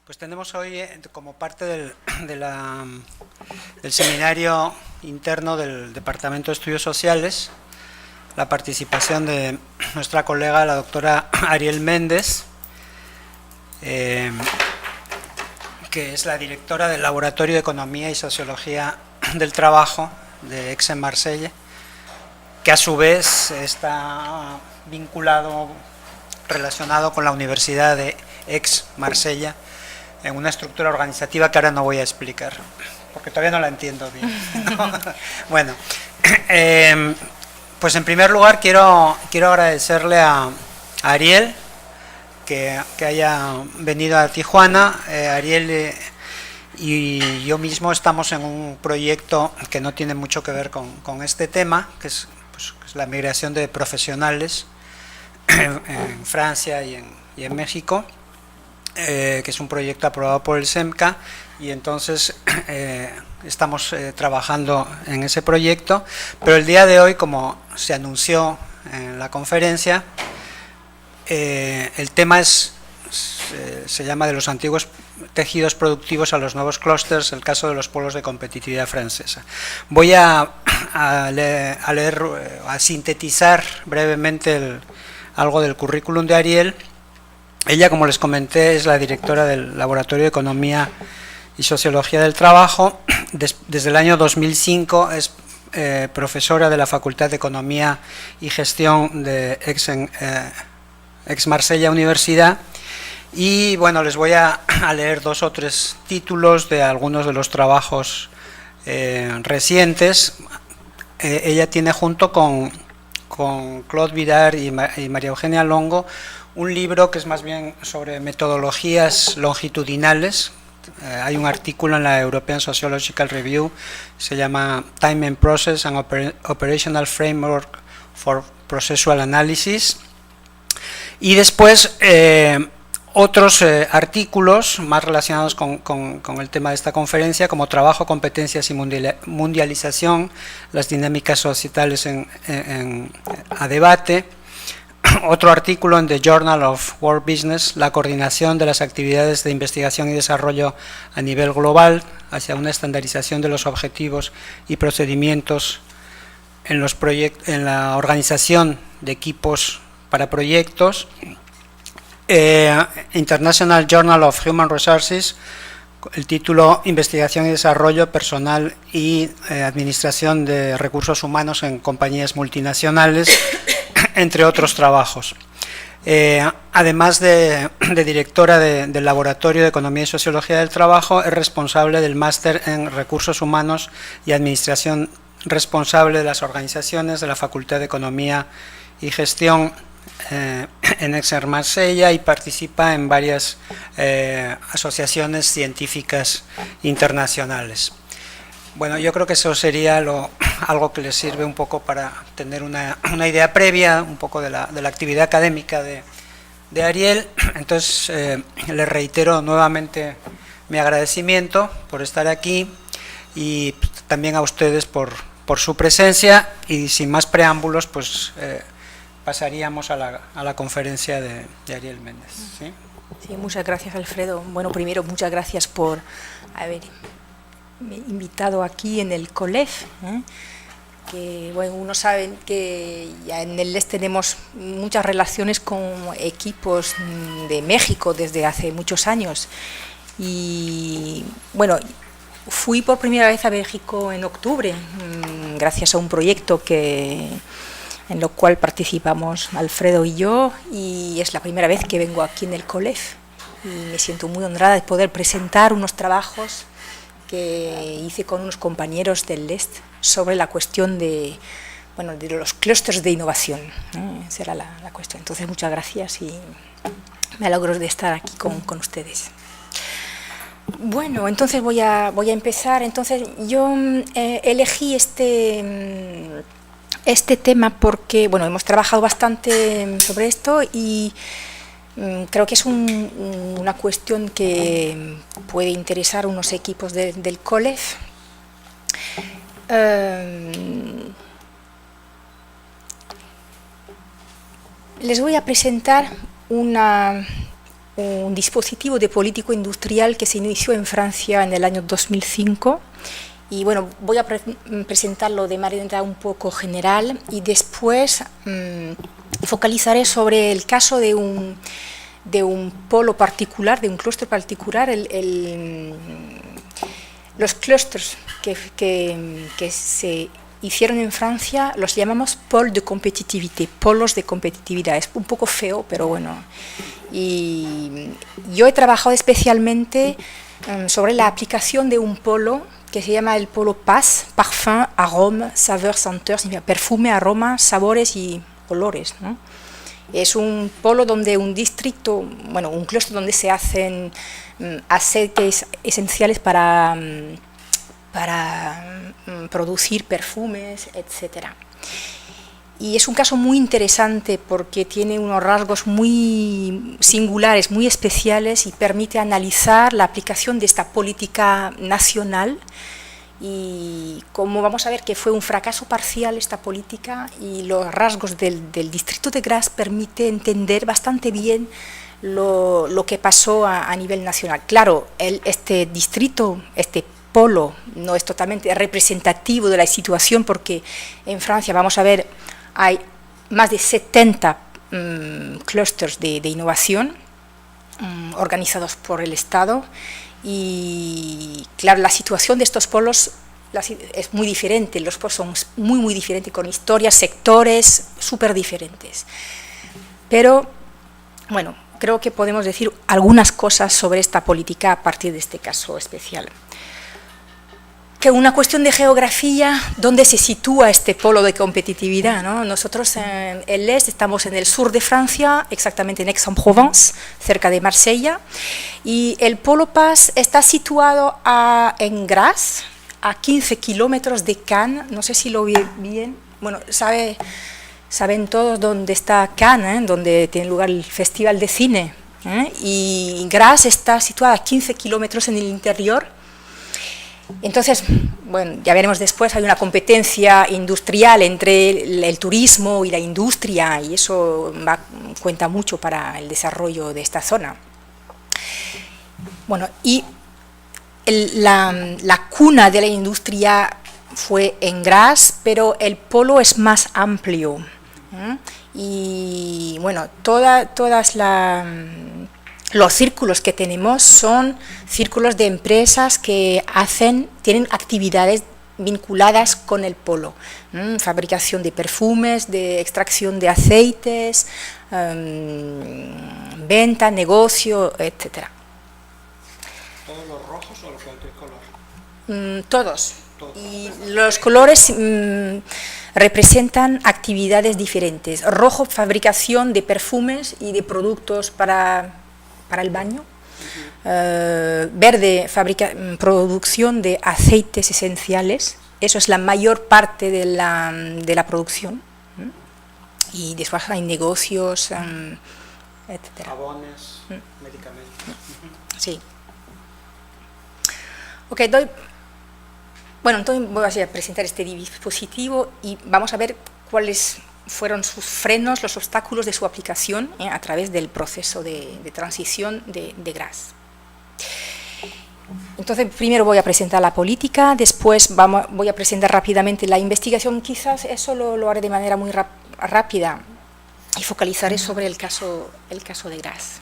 Pues tenemos hoy, como parte del seminario interno del Departamento de Estudios Sociales, la participación de nuestra colega, la doctora Ariel Méndez, que es la directora del Laboratorio de Economía y Sociología del Trabajo de Aix-en-Marsella, que a su vez está vinculado, relacionado con la Universidad de Aix-Marsella, en una estructura organizativa que ahora no voy a explicar, porque todavía no la entiendo bien. ¿No? Bueno, pues en primer lugar quiero agradecerle a Ariel que haya venido a Tijuana. Ariel y yo mismo estamos en un proyecto que no tiene mucho que ver con este tema, que es la migración de profesionales en Francia y en México, que es un proyecto aprobado por el SEMCA, y entonces estamos trabajando en ese proyecto, pero el día de hoy, como se anunció en la conferencia, el tema se llama de los antiguos tejidos productivos a los nuevos clústeres, el caso de los polos de competitividad francesa. Voy a sintetizar brevemente algo del currículum de Ariel. Ella, como les comenté, es la directora del Laboratorio de Economía y Sociología del Trabajo. Desde el año 2005 es profesora de la Facultad de Economía y Gestión de Aix-Marsella Universidad. Y bueno, les voy a leer 2 o 3 títulos de algunos de los trabajos recientes. Ella tiene, junto con Claude Vidar y María Eugenia Longo, un libro que es más bien sobre metodologías longitudinales. Hay un artículo en la European Sociological Review, se llama Time and Process and Operational Framework for Processual Analysis. Y después otros artículos más relacionados con el tema de esta conferencia, como Trabajo, Competencias y Mundialización, las dinámicas societales a debate. Otro artículo en The Journal of World Business, la coordinación de las actividades de investigación y desarrollo a nivel global hacia una estandarización de los objetivos y procedimientos en la organización de equipos para proyectos. International Journal of Human Resources, el título Investigación y Desarrollo Personal y Administración de Recursos Humanos en Compañías Multinacionales, entre otros trabajos. Además de directora del Laboratorio de Economía y Sociología del Trabajo, es responsable del máster en Recursos Humanos y Administración Responsable de las Organizaciones de la Facultad de Economía y Gestión en Aix-en-Marsella, y participa en varias asociaciones científicas internacionales. Bueno, yo creo que eso sería algo que les sirve un poco para tener una idea previa, un poco de la actividad académica de Ariel. Entonces, les reitero nuevamente mi agradecimiento por estar aquí, y también a ustedes por su presencia, y sin más preámbulos, pues pasaríamos a la conferencia de Ariel Méndez. ¿Sí? Sí, muchas gracias, Alfredo. Bueno, primero, muchas gracias por haber invitado aquí en el COLEF, que bueno, uno sabe que ya en el LES tenemos muchas relaciones con equipos de México desde hace muchos años, y bueno, fui por primera vez a México en octubre gracias a un proyecto en lo cual participamos Alfredo y yo, y es la primera vez que vengo aquí en el COLEF, y me siento muy honrada de poder presentar unos trabajos que hice con unos compañeros del LES sobre la cuestión de los clústeres de innovación. Esa era la cuestión. Entonces, muchas gracias, y me alegro de estar aquí con ustedes. Bueno, entonces voy a empezar. Entonces, yo elegí este tema porque, bueno, hemos trabajado bastante sobre esto, y creo que es una cuestión que puede interesar a unos equipos del COLEF. Les voy a presentar una un dispositivo de político industrial que se inició en Francia en el año 2005. Y bueno, voy a presentarlo de manera un poco general y después focalizaré sobre el caso de un polo particular, de un clúster particular. Los clústeres que se hicieron en Francia los llamamos pôles de competitividad, polos de competitividad. Es un poco feo, pero bueno. Y yo he trabajado especialmente sobre la aplicación de un polo que se llama el polo PAS, Parfum, Arôme, Saveur, Senteur, significa perfume, aroma, sabores y olores, ¿no? Es un polo donde un distrito, bueno, un clúster donde se hacen aceites esenciales para producir perfumes, etcétera. Y es un caso muy interesante porque tiene unos rasgos muy singulares, muy especiales y permite analizar la aplicación de esta política nacional. Y como vamos a ver que fue un fracaso parcial esta política, y los rasgos del distrito de Grasse permite entender bastante bien lo que pasó a nivel nacional. Claro, este distrito, este polo, no es totalmente representativo de la situación porque en Francia, vamos a ver, hay más de 70 clústeres de innovación organizados por el Estado. Y claro, la situación de estos polos es muy diferente, los polos son muy diferentes, con historias, sectores súper diferentes. Pero, bueno, creo que podemos decir algunas cosas sobre esta política a partir de este caso especial. Que una cuestión de geografía, ¿dónde se sitúa este polo de competitividad, ¿no? Nosotros en el este estamos en el sur de Francia, exactamente en Aix-en-Provence, cerca de Marsella, y el polo PAS está situado en Grasse, a 15 kilómetros de Cannes. No sé si lo vi bien, bueno, saben todos dónde está Cannes, donde tiene lugar el Festival de Cine, y Grasse está situada a 15 kilómetros en el interior. Entonces, bueno, ya veremos después, hay una competencia industrial entre el turismo y la industria, y eso cuenta mucho para el desarrollo de esta zona. Bueno, y la cuna de la industria fue en Grasse, pero el polo es más amplio, y bueno, los círculos que tenemos son círculos de empresas que tienen actividades vinculadas con el polo, fabricación de perfumes, de extracción de aceites, venta, negocio, etcétera. ¿Todos los rojos o los cualquier color? Todos. Y los colores representan actividades diferentes. Rojo, fabricación de perfumes y de productos para el baño. Verde, producción de aceites esenciales. Eso es la mayor parte de la producción. Y después hay negocios, etcétera. Jabones, medicamentos. Sí. Ok, entonces voy a presentar este dispositivo y vamos a ver cuáles fueron sus frenos, los obstáculos de su aplicación a través del proceso de transición de Grasse. Entonces, primero voy a presentar la política, después voy a presentar rápidamente la investigación, quizás eso lo haré de manera muy rápida y focalizaré sobre el caso de Grasse.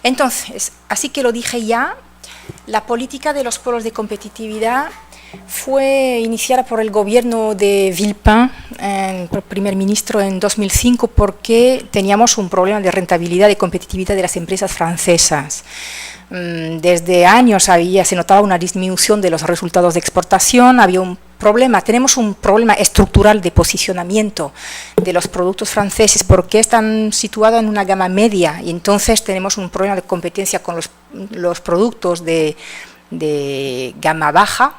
Entonces, así que lo dije ya, la política de los polos de competitividad fue iniciada por el gobierno de Villepin, el primer ministro, en 2005, porque teníamos un problema de rentabilidad y competitividad de las empresas francesas. Desde años se notaba una disminución de los resultados de exportación, había un problema, tenemos un problema estructural de posicionamiento de los productos franceses porque están situados en una gama media y entonces tenemos un problema de competencia con los productos de gama baja.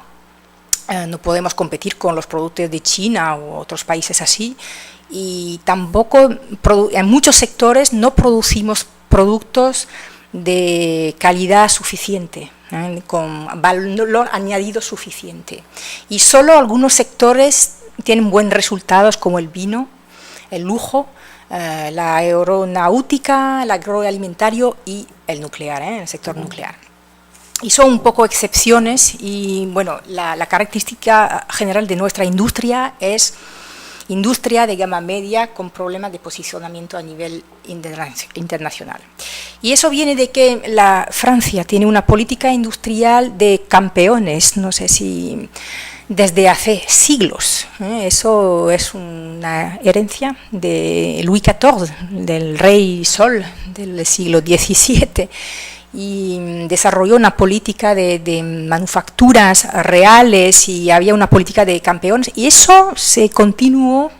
No podemos competir con los productos de China u otros países así, y tampoco en muchos sectores no producimos productos de calidad suficiente, con valor añadido suficiente, y solo algunos sectores tienen buenos resultados como el vino, el lujo, la aeronáutica, el agroalimentario y el nuclear, el sector nuclear. Y son un poco excepciones y, bueno, la característica general de nuestra industria es industria de gama media con problemas de posicionamiento a nivel internacional. Y eso viene de que Francia tiene una política industrial de campeones, no sé si desde hace siglos. Eso es una herencia de Luis XIV, del rey Sol del siglo XVII, y desarrolló una política de manufacturas reales y había una política de campeones, y eso se continuó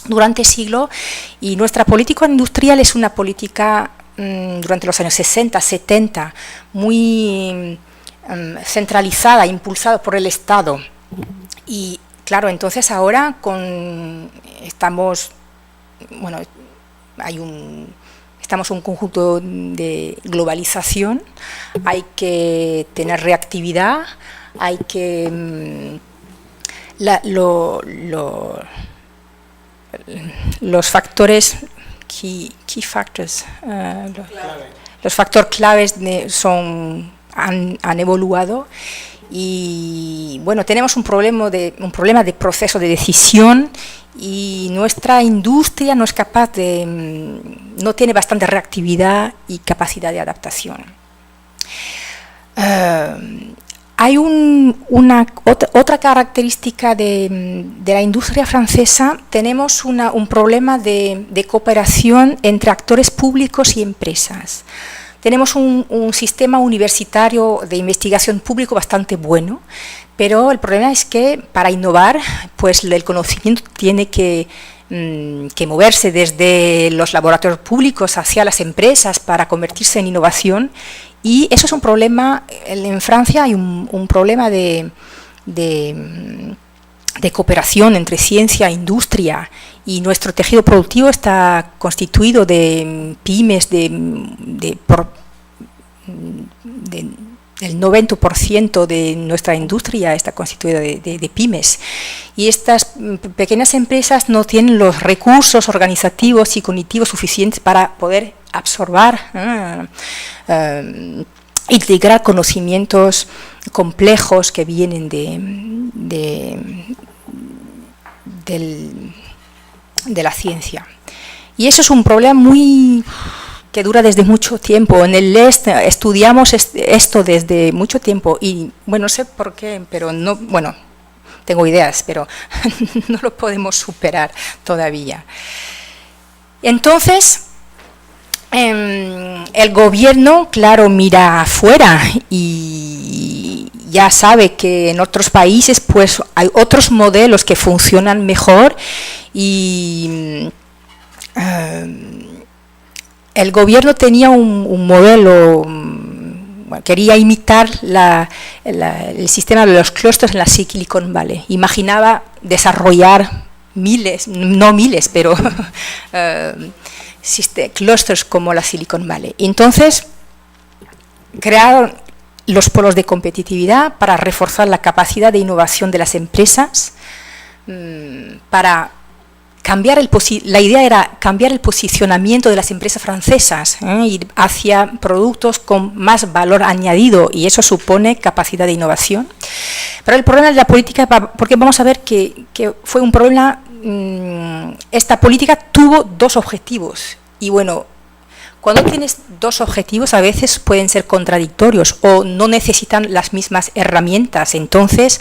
durante siglos, y nuestra política industrial es una política durante los años 60, 70, muy centralizada, impulsada por el Estado. Y claro, entonces ahora estamos en un conjunto de globalización, hay que tener reactividad, hay que los factores key factors, los factores claves han evoluado. Y bueno, tenemos un problema de proceso de decisión, y nuestra industria no es capaz no tiene bastante reactividad y capacidad de adaptación. Hay otra característica de la industria francesa. Tenemos un problema de cooperación entre actores públicos y empresas. Tenemos un sistema universitario de investigación público bastante bueno, pero el problema es que para innovar, pues el conocimiento tiene que moverse desde los laboratorios públicos hacia las empresas para convertirse en innovación, y eso es un problema. En Francia hay un problema de cooperación entre ciencia e industria, y nuestro tejido productivo está constituido de pymes, el 90% de nuestra industria está constituida de pymes, y estas pequeñas empresas no tienen los recursos organizativos y cognitivos suficientes para poder absorber, integrar conocimientos complejos que vienen de la ciencia. Y eso es un problema que dura desde mucho tiempo. En el este estudiamos esto desde mucho tiempo, y bueno, no sé por qué, pero no, bueno, tengo ideas, pero no lo podemos superar todavía. Entonces, el gobierno, claro, mira afuera y ya sabe que en otros países pues hay otros modelos que funcionan mejor, y el gobierno tenía un modelo, quería imitar el sistema de los clústeres en la Silicon Valley. Imaginaba desarrollar no miles, pero clústeres como la Silicon Valley. Entonces, crearon los polos de competitividad para reforzar la capacidad de innovación de las empresas, para la idea era cambiar el posicionamiento de las empresas francesas, ir hacia productos con más valor añadido, y eso supone capacidad de innovación. Pero el problema de la política, porque vamos a ver que fue un problema, esta política tuvo dos objetivos, y bueno, cuando tienes dos objetivos a veces pueden ser contradictorios o no necesitan las mismas herramientas, entonces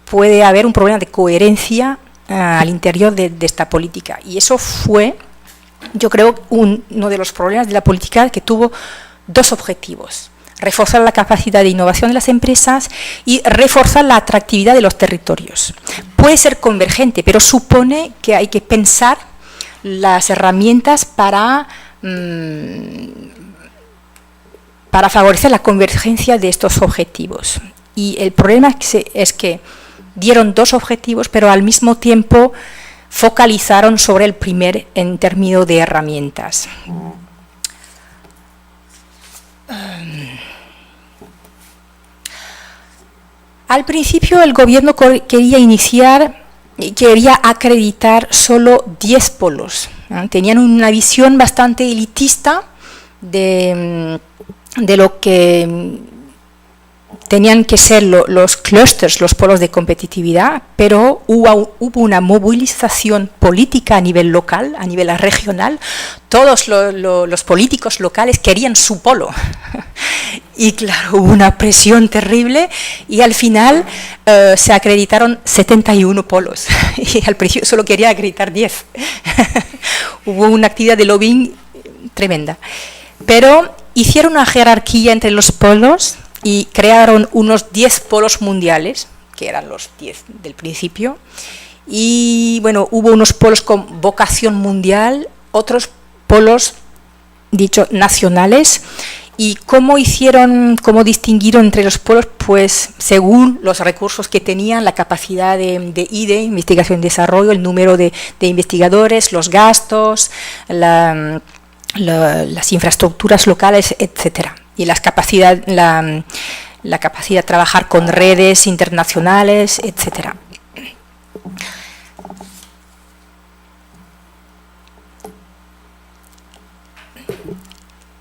puede haber un problema de coherencia al interior de esta política, y eso fue, yo creo, uno de los problemas de la política, que tuvo dos objetivos: reforzar la capacidad de innovación de las empresas y reforzar la atractividad de los territorios. Puede ser convergente, pero supone que hay que pensar las herramientas para favorecer la convergencia de estos objetivos. Y el problema es que dieron dos objetivos, pero al mismo tiempo focalizaron sobre el primer en términos de herramientas. Al principio el gobierno quería acreditar solo 10 polos Tenían una visión bastante elitista de lo que tenían que ser los clusters, los polos de competitividad, pero hubo una movilización política a nivel local, a nivel regional. Todos los políticos locales querían su polo. Y claro, hubo una presión terrible y al final se acreditaron 71 polos. Y al principio solo quería acreditar 10. Hubo una actividad de lobbying tremenda. Pero hicieron una jerarquía entre los polos y crearon unos 10 polos mundiales, que eran los 10 del principio, y bueno, hubo unos polos con vocación mundial, otros polos, dicho, nacionales. ¿Y cómo distinguieron entre los polos? Pues según los recursos que tenían, la capacidad de IDE, investigación y desarrollo, el número de investigadores, los gastos, las infraestructuras locales, etcétera. Y la capacidad de trabajar con redes internacionales, etcétera.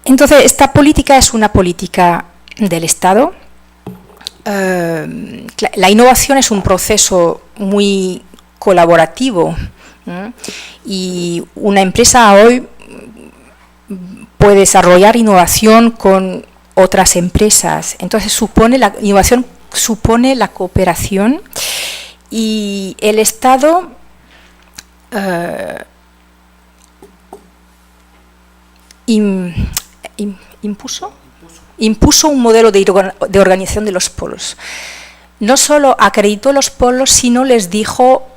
Entonces, esta política es una política del Estado. La innovación es un proceso muy colaborativo, y una empresa hoy puede desarrollar innovación con otras empresas. Entonces, la innovación supone la cooperación, y el Estado impuso un modelo de organización de los polos. No solo acreditó los polos, sino les dijo: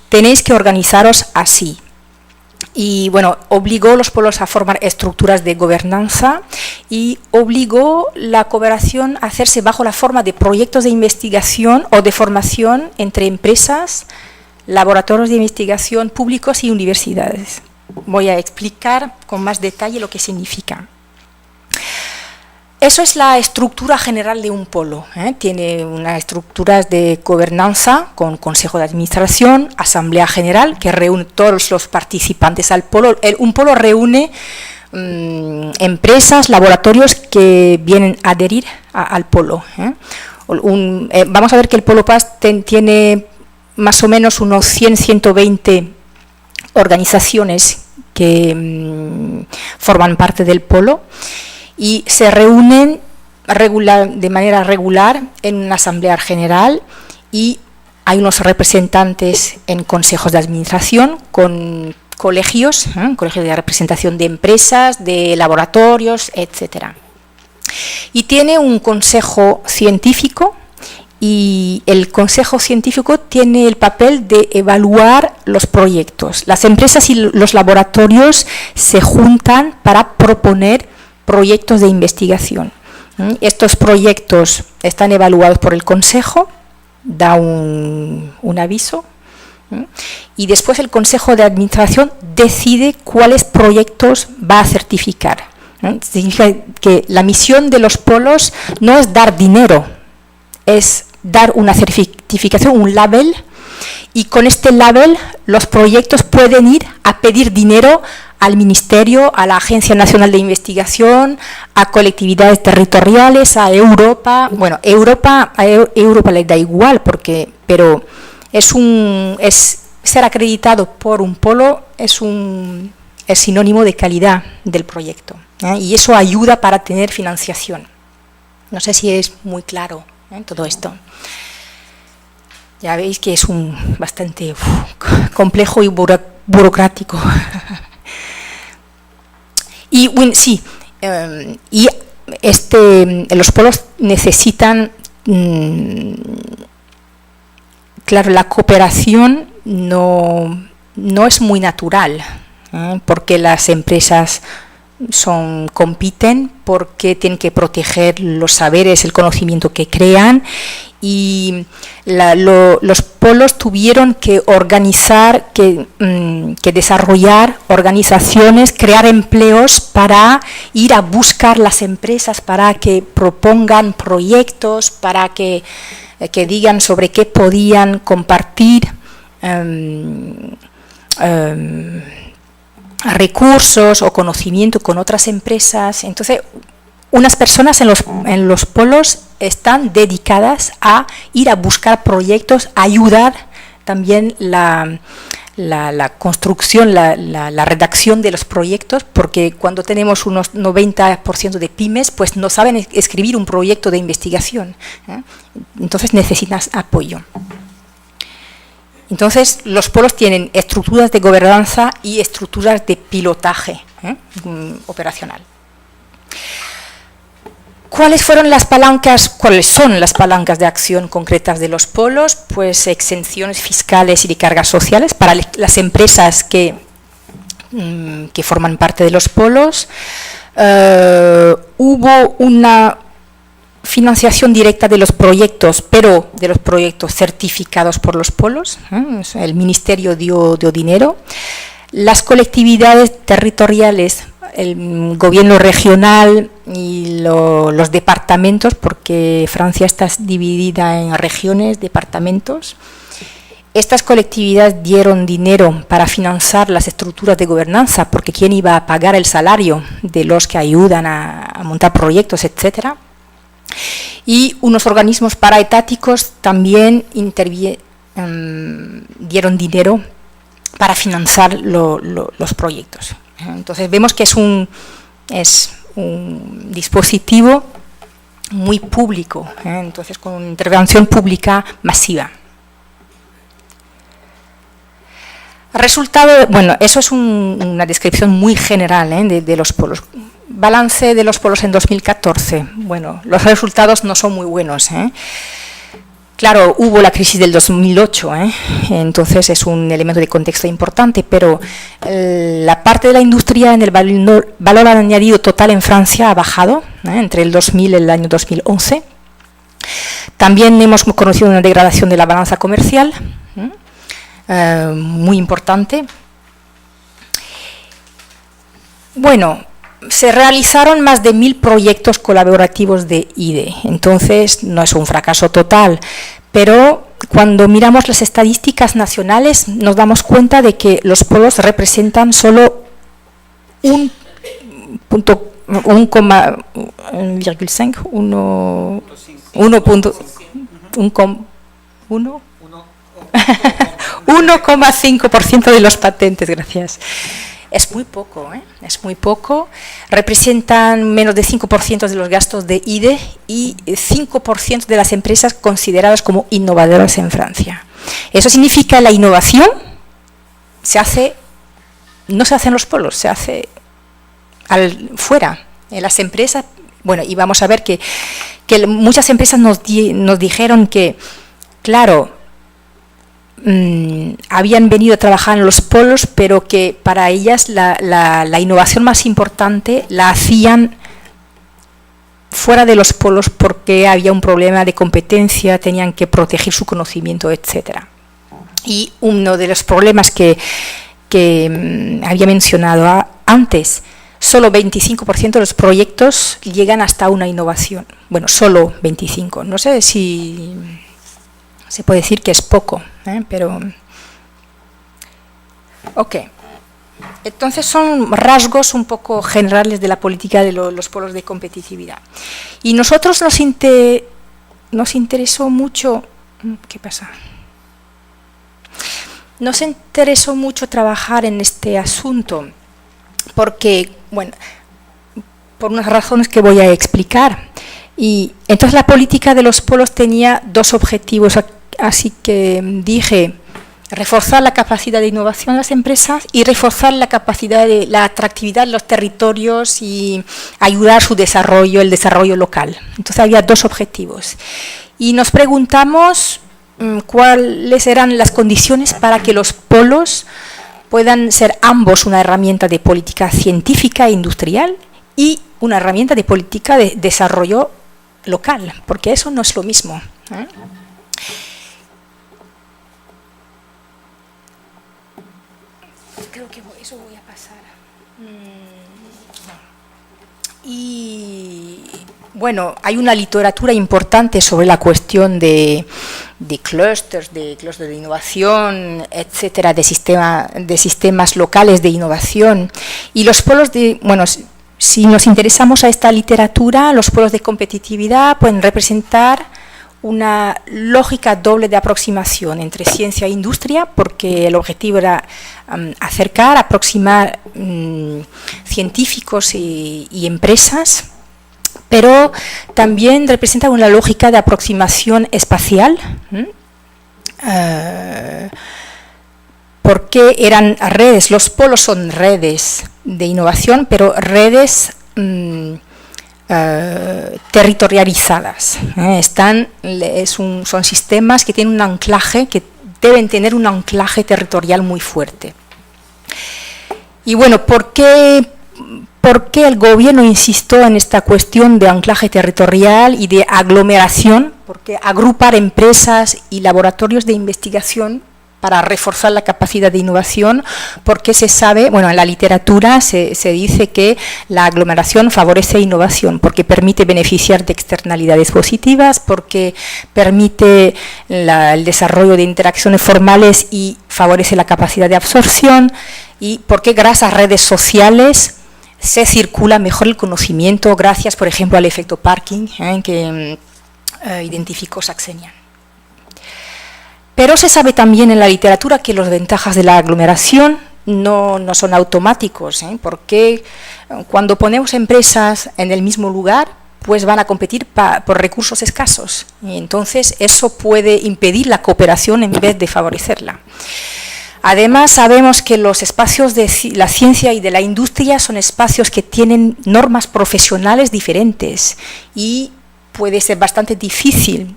tenéis que organizaros así. Y bueno, obligó a los polos a formar estructuras de gobernanza y obligó la cooperación a hacerse bajo la forma de proyectos de investigación o de formación entre empresas, laboratorios de investigación públicos y universidades. Voy a explicar con más detalle lo que significa. Eso es la estructura general de un polo. Tiene unas estructuras de gobernanza con consejo de administración, asamblea general, que reúne todos los participantes al polo. Un polo reúne empresas, laboratorios que vienen a adherir al polo. Vamos a ver que el Polo Paz tiene más o menos unos 100-120 organizaciones que forman parte del polo, y se reúnen de manera regular en una asamblea general, y hay unos representantes en consejos de administración con colegios de representación de empresas, de laboratorios, etcétera. Y tiene un consejo científico, y el consejo científico tiene el papel de evaluar los proyectos. Las empresas y los laboratorios se juntan para proponer proyectos de investigación. Estos proyectos están evaluados por el consejo, da un aviso, y después el consejo de administración decide cuáles proyectos va a certificar. Significa que la misión de los polos no es dar dinero, es dar una certificación, un label, y con este label los proyectos pueden ir a pedir dinero al Ministerio, a la Agencia Nacional de Investigación, a colectividades territoriales, a Europa. Bueno, a Europa le da igual, pero ser acreditado por un polo es sinónimo de calidad del proyecto, y eso ayuda para tener financiación. No sé si es muy claro todo esto. Ya veis que es bastante complejo y burocrático. Y sí, los polos necesitan, claro, la cooperación no es muy natural, porque las empresas compiten, porque tienen que proteger los saberes, el conocimiento que crean, y los polos tuvieron que organizar, que desarrollar organizaciones, crear empleos para ir a buscar las empresas, para que propongan proyectos, para que digan sobre qué podían compartir. recursos o conocimiento con otras empresas. Entonces, unas personas en los polos están dedicadas a ir a buscar proyectos, a ayudar también la construcción, la redacción de los proyectos, porque cuando tenemos unos 90% de pymes, pues no saben escribir un proyecto de investigación, ¿eh? Entonces necesitas apoyo. Entonces los polos tienen estructuras de gobernanza y estructuras de pilotaje, operacional. ¿Cuáles son las palancas de acción concretas de los polos? Pues exenciones fiscales y de cargas sociales para las empresas que forman parte de los polos. Hubo una financiación directa de los proyectos, pero de los proyectos certificados por los polos. El ministerio dio dinero. Las colectividades territoriales, el gobierno regional y los departamentos, porque Francia está dividida en regiones, departamentos. Estas colectividades dieron dinero para financiar las estructuras de gobernanza, porque quién iba a pagar el salario de los que ayudan a montar proyectos, etcétera. Y unos organismos paraetáticos también dieron dinero para financiar los proyectos. Entonces vemos que es un dispositivo muy público, entonces con intervención pública masiva. Resultado, bueno, eso es una descripción muy general de los polos. Balance de los polos en 2014. Bueno, los resultados no son muy buenos. Claro, hubo la crisis del 2008, entonces es un elemento de contexto importante, pero la parte de la industria en el valor añadido total en Francia ha bajado entre el 2000 y el año 2011. También hemos conocido una degradación de la balanza comercial, muy importante. Bueno, se realizaron más de 1000 proyectos colaborativos de IDE, entonces no es un fracaso total, pero cuando miramos las estadísticas nacionales nos damos cuenta de que los polos representan solo 1,5% de los patentes, gracias. Es muy poco, es muy poco. Representan menos de 5% de los gastos de IDE y 5% de las empresas consideradas como innovadoras en Francia. Eso significa que la innovación no se hace en los polos, se hace fuera, en las empresas. Bueno, y vamos a ver que muchas empresas nos dijeron que, claro, habían venido a trabajar en los polos, pero que para ellas la innovación más importante la hacían fuera de los polos porque había un problema de competencia, tenían que proteger su conocimiento, etcétera. Y uno de los problemas que había mencionado antes, solo 25% de los proyectos llegan hasta una innovación. Bueno, solo 25%. No sé si se puede decir que es poco, pero... Ok. Entonces son rasgos un poco generales de la política de los polos de competitividad. Y nosotros nos interesó mucho... ¿Qué pasa? Nos interesó mucho trabajar en este asunto porque, bueno, por unas razones que voy a explicar. Y entonces la política de los polos tenía dos objetivos, así que dije reforzar la capacidad de innovación de las empresas y reforzar la capacidad de la atractividad de los territorios y ayudar a su desarrollo, el desarrollo local. Entonces había dos objetivos. Y nos preguntamos cuáles eran las condiciones para que los polos puedan ser ambos una herramienta de política científica e industrial y una herramienta de política de desarrollo local, porque eso no es lo mismo. Creo que eso voy a pasar. Y bueno, hay una literatura importante sobre la cuestión de clústeres de innovación, etcétera, de sistemas locales de innovación. Y los polos si nos interesamos a esta literatura, los polos de competitividad pueden representar una lógica doble de aproximación entre ciencia e industria, porque el objetivo era aproximar científicos y empresas, pero también representa una lógica de aproximación espacial, porque eran redes, los polos son redes de innovación, pero redes territorializadas. Son sistemas que tienen un anclaje, que deben tener un anclaje territorial muy fuerte. Y bueno, ¿por qué el gobierno insistió en esta cuestión de anclaje territorial y de aglomeración? Porque agrupar empresas y laboratorios de investigación para reforzar la capacidad de innovación, porque se sabe, en la literatura se dice que la aglomeración favorece innovación, porque permite beneficiar de externalidades positivas, porque permite el desarrollo de interacciones formales y favorece la capacidad de absorción, y porque gracias a redes sociales se circula mejor el conocimiento, gracias, por ejemplo, al efecto Parkin, que identificó Saxenian. Pero se sabe también en la literatura que las ventajas de la aglomeración no son automáticos, porque cuando ponemos empresas en el mismo lugar, pues van a competir por recursos escasos, y entonces eso puede impedir la cooperación en vez de favorecerla. Además, sabemos que los espacios de la ciencia y de la industria son espacios que tienen normas profesionales diferentes y puede ser bastante difícil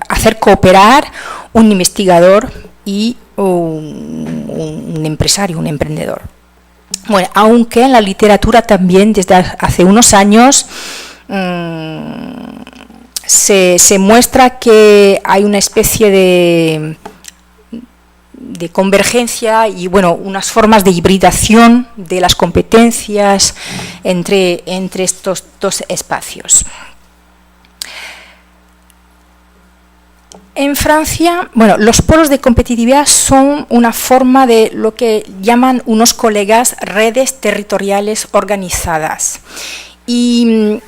hacer cooperar un investigador y un empresario, un emprendedor. Bueno, aunque en la literatura también desde hace unos años se muestra que hay una especie de convergencia y unas formas de hibridación de las competencias entre estos dos espacios. En Francia, los polos de competitividad son una forma de lo que llaman unos colegas redes territoriales organizadas. Y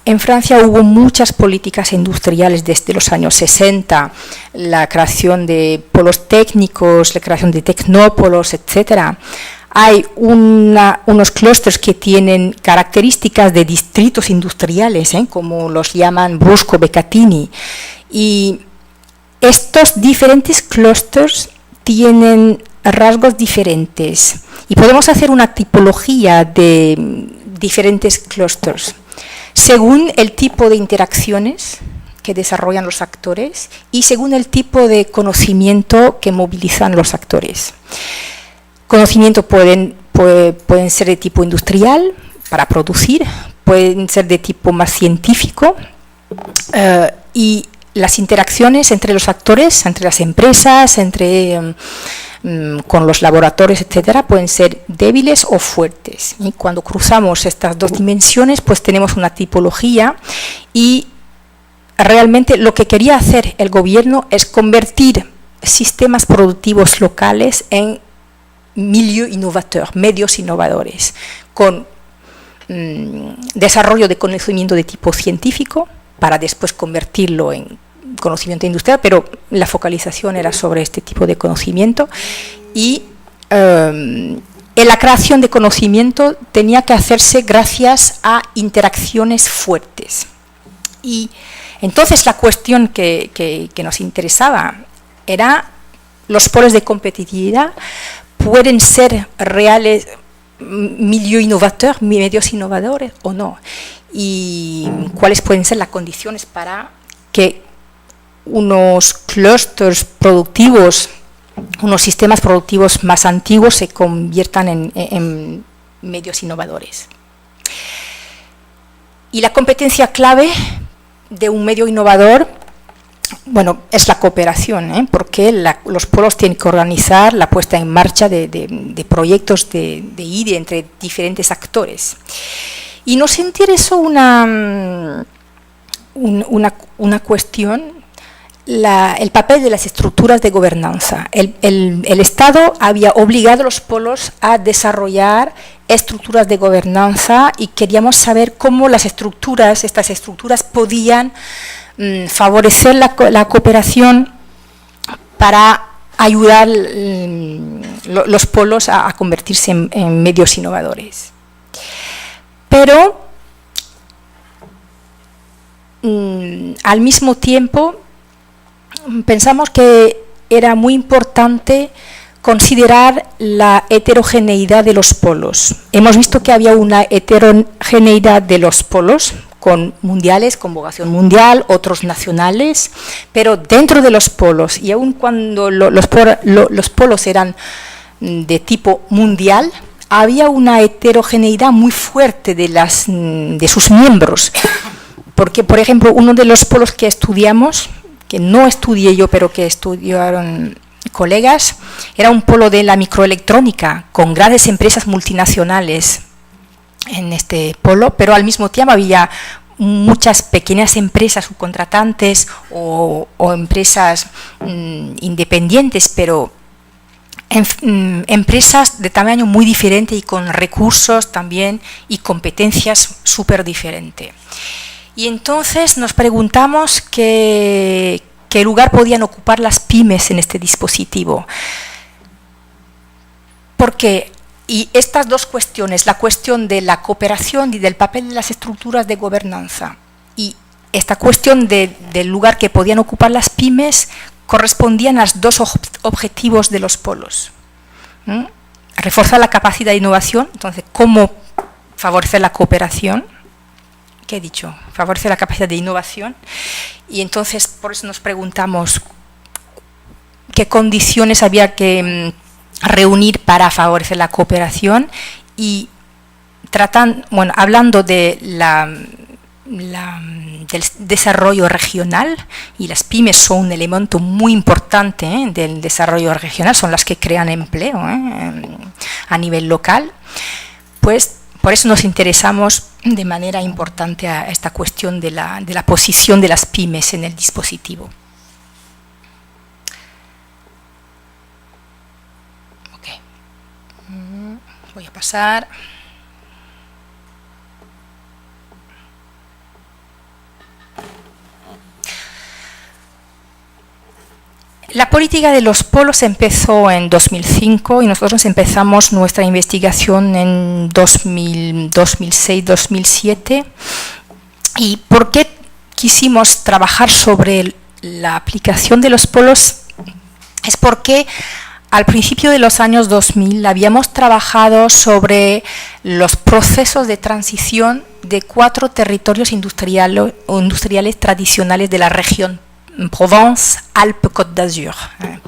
en Francia hubo muchas políticas industriales desde los años 60, la creación de polos técnicos, la creación de tecnópolos, etcétera. Hay unos clústeres que tienen características de distritos industriales, como los llaman Brusco-Becattini, y estos diferentes clústeres tienen rasgos diferentes y podemos hacer una tipología de diferentes clústeres según el tipo de interacciones que desarrollan los actores y según el tipo de conocimiento que movilizan los actores. Conocimiento pueden ser de tipo industrial, para producir, pueden ser de tipo más científico y las interacciones entre los actores, entre las empresas, con los laboratorios, etcétera, pueden ser débiles o fuertes. Y cuando cruzamos estas dos dimensiones, pues tenemos una tipología y realmente lo que quería hacer el gobierno es convertir sistemas productivos locales en milieu innovateur, medios innovadores, con desarrollo de conocimiento de tipo científico para después convertirlo en conocimiento industrial, pero la focalización era sobre este tipo de conocimiento y en la creación de conocimiento tenía que hacerse gracias a interacciones fuertes. Y entonces la cuestión que nos interesaba era los polos de competitividad pueden ser reales milieu innovateur, medios innovadores o no, y cuáles pueden ser las condiciones para que unos clústeres productivos, unos sistemas productivos más antiguos se conviertan en medios innovadores. Y la competencia clave de un medio innovador, es la cooperación, porque los polos tienen que organizar la puesta en marcha de proyectos de IDE entre diferentes actores. Y nos interesó una cuestión el papel de las estructuras de gobernanza. El Estado había obligado a los polos a desarrollar estructuras de gobernanza y queríamos saber cómo estas estructuras podían favorecer la cooperación para ayudar los polos a convertirse en medios innovadores. Pero al mismo tiempo pensamos que era muy importante considerar la heterogeneidad de los polos. Hemos visto que había una heterogeneidad de los polos, con mundiales, con vocación mundial, otros nacionales, pero dentro de los polos, y aun cuando los polos eran de tipo mundial, había una heterogeneidad muy fuerte de sus miembros. Porque, por ejemplo, uno de los polos que estudiamos, que no estudié yo, pero que estudiaron colegas, era un polo de la microelectrónica, con grandes empresas multinacionales en este polo, pero al mismo tiempo había muchas pequeñas empresas subcontratantes o empresas independientes, pero empresas de tamaño muy diferente y con recursos también y competencias súper diferentes. Y entonces nos preguntamos qué lugar podían ocupar las pymes en este dispositivo. Porque, y estas dos cuestiones, la cuestión de la cooperación y del papel de las estructuras de gobernanza, y esta cuestión del lugar que podían ocupar las pymes, correspondían a los dos objetivos de los polos. Reforzar la capacidad de innovación, entonces, ¿cómo favorecer la cooperación? ¿Qué he dicho? Favorecer la capacidad de innovación. Y entonces, por eso nos preguntamos qué condiciones había que reunir para favorecer la cooperación, y hablando de del desarrollo regional, y las pymes son un elemento muy importante del desarrollo regional, son las que crean empleo a nivel local, pues por eso nos interesamos de manera importante a esta cuestión de la posición de las pymes en el dispositivo. Okay. Voy a pasar. La política de los polos empezó en 2005 y nosotros empezamos nuestra investigación en 2006-2007. ¿Y por qué quisimos trabajar sobre la aplicación de los polos? Es porque al principio de los años 2000 habíamos trabajado sobre los procesos de transición de 4 territorios industriales tradicionales de la región Provence, Alpes, Côte d'Azur,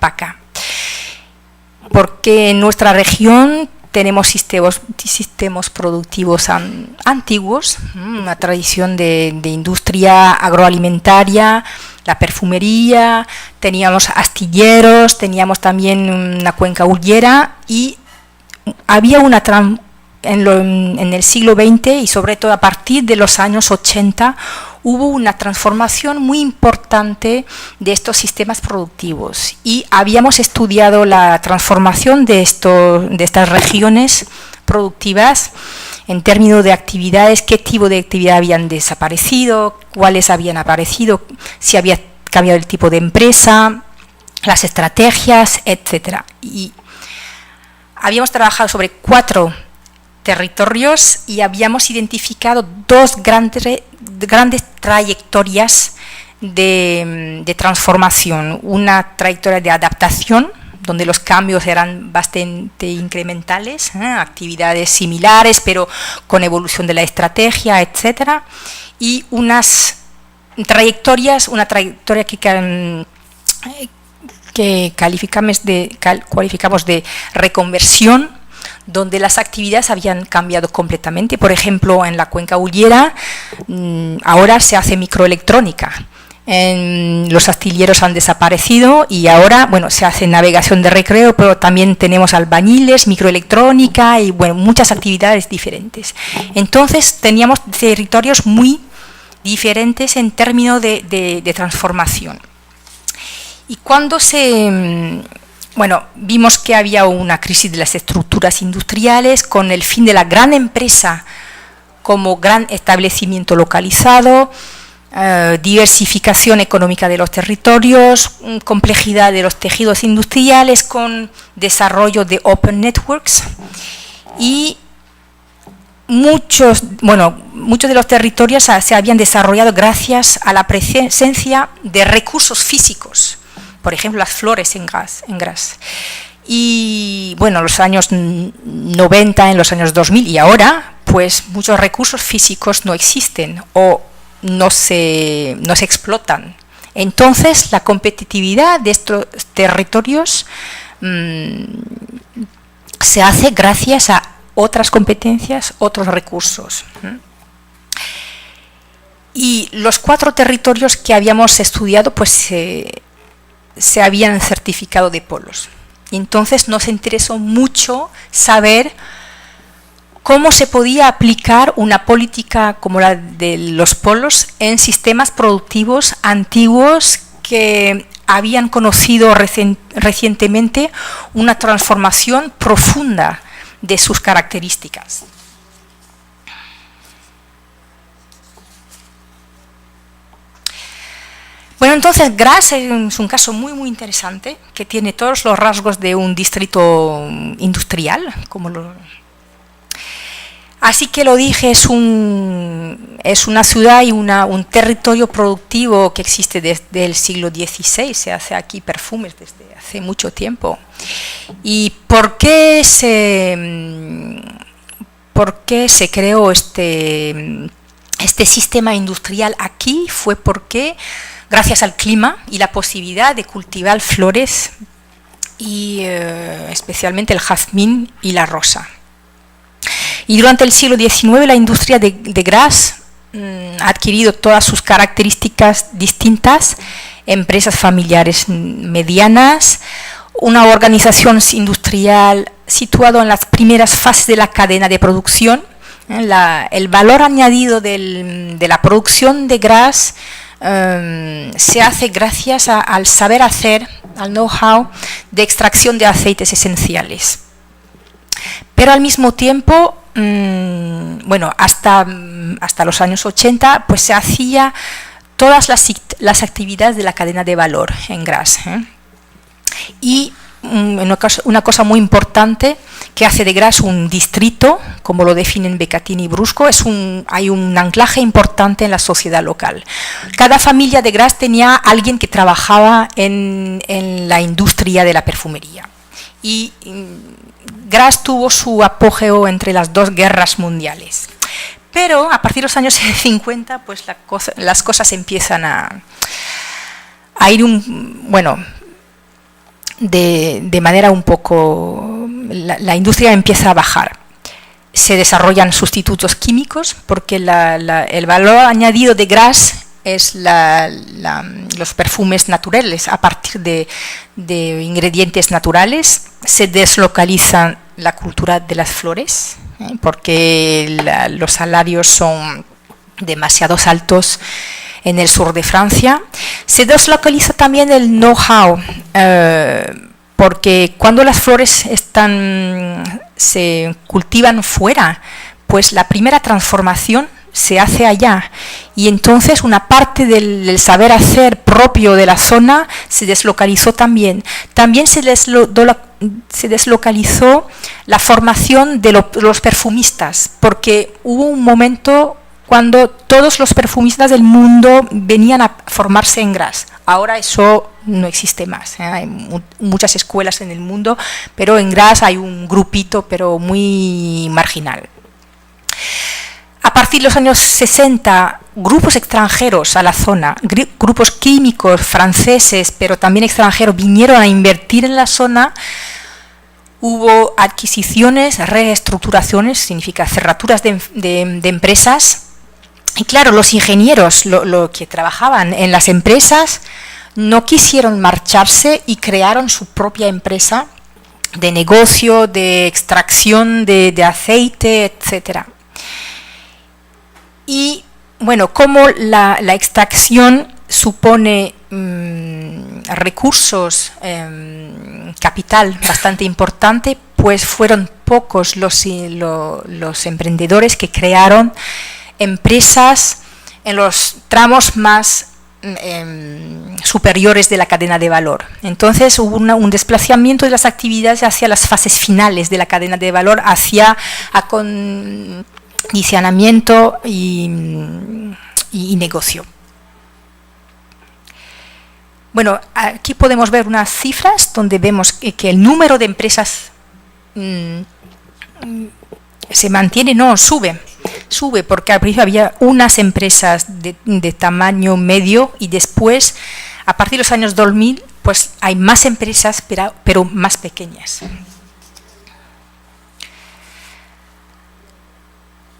PACA. Porque en nuestra región tenemos sistemas productivos antiguos, una tradición de industria agroalimentaria, la perfumería, teníamos astilleros, teníamos también una cuenca hullera, y había en el siglo XX y sobre todo a partir de los años 80 hubo una transformación muy importante de estos sistemas productivos, y habíamos estudiado la transformación de estas regiones productivas en términos de actividades, qué tipo de actividad habían desaparecido, cuáles habían aparecido, si había cambiado el tipo de empresa, las estrategias, etc. Y habíamos trabajado sobre 4 territorios y habíamos identificado 2 grandes trayectorias de transformación. Una trayectoria de adaptación, donde los cambios eran bastante incrementales, actividades similares, pero con evolución de la estrategia, etcétera, y una trayectoria que calificamos de reconversión, donde las actividades habían cambiado completamente. Por ejemplo, en la cuenca hullera ahora se hace microelectrónica, los astilleros han desaparecido y ahora se hace navegación de recreo, pero también tenemos albañiles, microelectrónica y muchas actividades diferentes. Entonces teníamos territorios muy diferentes en términos de transformación. Y cuando vimos que había una crisis de las estructuras industriales con el fin de la gran empresa como gran establecimiento localizado, diversificación económica de los territorios, complejidad de los tejidos industriales con desarrollo de open networks y muchos de los territorios se habían desarrollado gracias a la presencia de recursos físicos, por ejemplo las flores en Graz. Y bueno, en los años 90, en los años 2000 y ahora, pues muchos recursos físicos no existen o no se explotan. Entonces, la competitividad de estos territorios se hace gracias a otras competencias, otros recursos. Y los 4 territorios que habíamos estudiado, pues se habían certificado de polos. Entonces, nos interesó mucho saber cómo se podía aplicar una política como la de los polos en sistemas productivos antiguos que habían conocido recientemente una transformación profunda de sus características. Bueno, entonces Graz es un caso muy interesante que tiene todos los rasgos de un distrito industrial, así que lo dije, es una ciudad y un territorio productivo que existe desde el siglo XVI, se hace aquí perfumes desde hace mucho tiempo. ¿Y por qué se creó este sistema industrial aquí? Fue porque, gracias al clima y la posibilidad de cultivar flores, y especialmente el jazmín y la rosa. Y durante el siglo XIX la industria de Graz ha adquirido todas sus características distintas, empresas familiares medianas, una organización industrial situada en las primeras fases de la cadena de producción. El valor añadido de la producción de Graz se hace gracias al saber hacer, al know-how de extracción de aceites esenciales. Pero al mismo tiempo, hasta los años 80, pues se hacía todas las actividades de la cadena de valor en Graz. Y una cosa muy importante que hace de Graz un distrito, como lo definen Beccattini y Brusco, hay un anclaje importante en la sociedad local. Cada familia de Graz tenía alguien que trabajaba en la industria de la perfumería. Y Graz tuvo su apogeo entre las 2 guerras mundiales. Pero a partir de los años 50, pues las cosas empiezan a ir de manera un poco... La industria empieza a bajar. Se desarrollan sustitutos químicos porque el valor añadido de Graz es los perfumes naturales a partir de ingredientes naturales. Se deslocaliza la cultura de las flores porque los salarios son demasiado altos en el sur de Francia. Se deslocaliza también el know-how, porque cuando las flores se cultivan fuera, pues la primera transformación se hace allá, y entonces una parte del saber hacer propio de la zona se deslocalizó también. También se deslocalizó la formación de los perfumistas, porque hubo un momento cuando todos los perfumistas del mundo venían a formarse en Graz. Ahora eso no existe más. Hay muchas escuelas en el mundo, pero en Graz hay un grupito, pero muy marginal. A partir de los años 60, grupos extranjeros a la zona, grupos químicos franceses, pero también extranjeros, vinieron a invertir en la zona. Hubo adquisiciones, reestructuraciones, significa cerraduras de empresas. Y claro, los ingenieros, lo que trabajaban en las empresas, no quisieron marcharse y crearon su propia empresa de negocio, de extracción de aceite, etcétera. Y bueno, como la extracción supone recursos, capital bastante importante, pues fueron pocos los emprendedores que crearon empresas en los tramos más superiores de la cadena de valor. Entonces hubo un desplazamiento de las actividades hacia las fases finales de la cadena de valor, hacia acondicionamiento y negocio. Bueno, aquí podemos ver unas cifras donde vemos que el número de empresas se mantiene, no, sube, porque al principio había unas empresas de tamaño medio y después, a partir de los años 2000, pues hay más empresas, pero más pequeñas.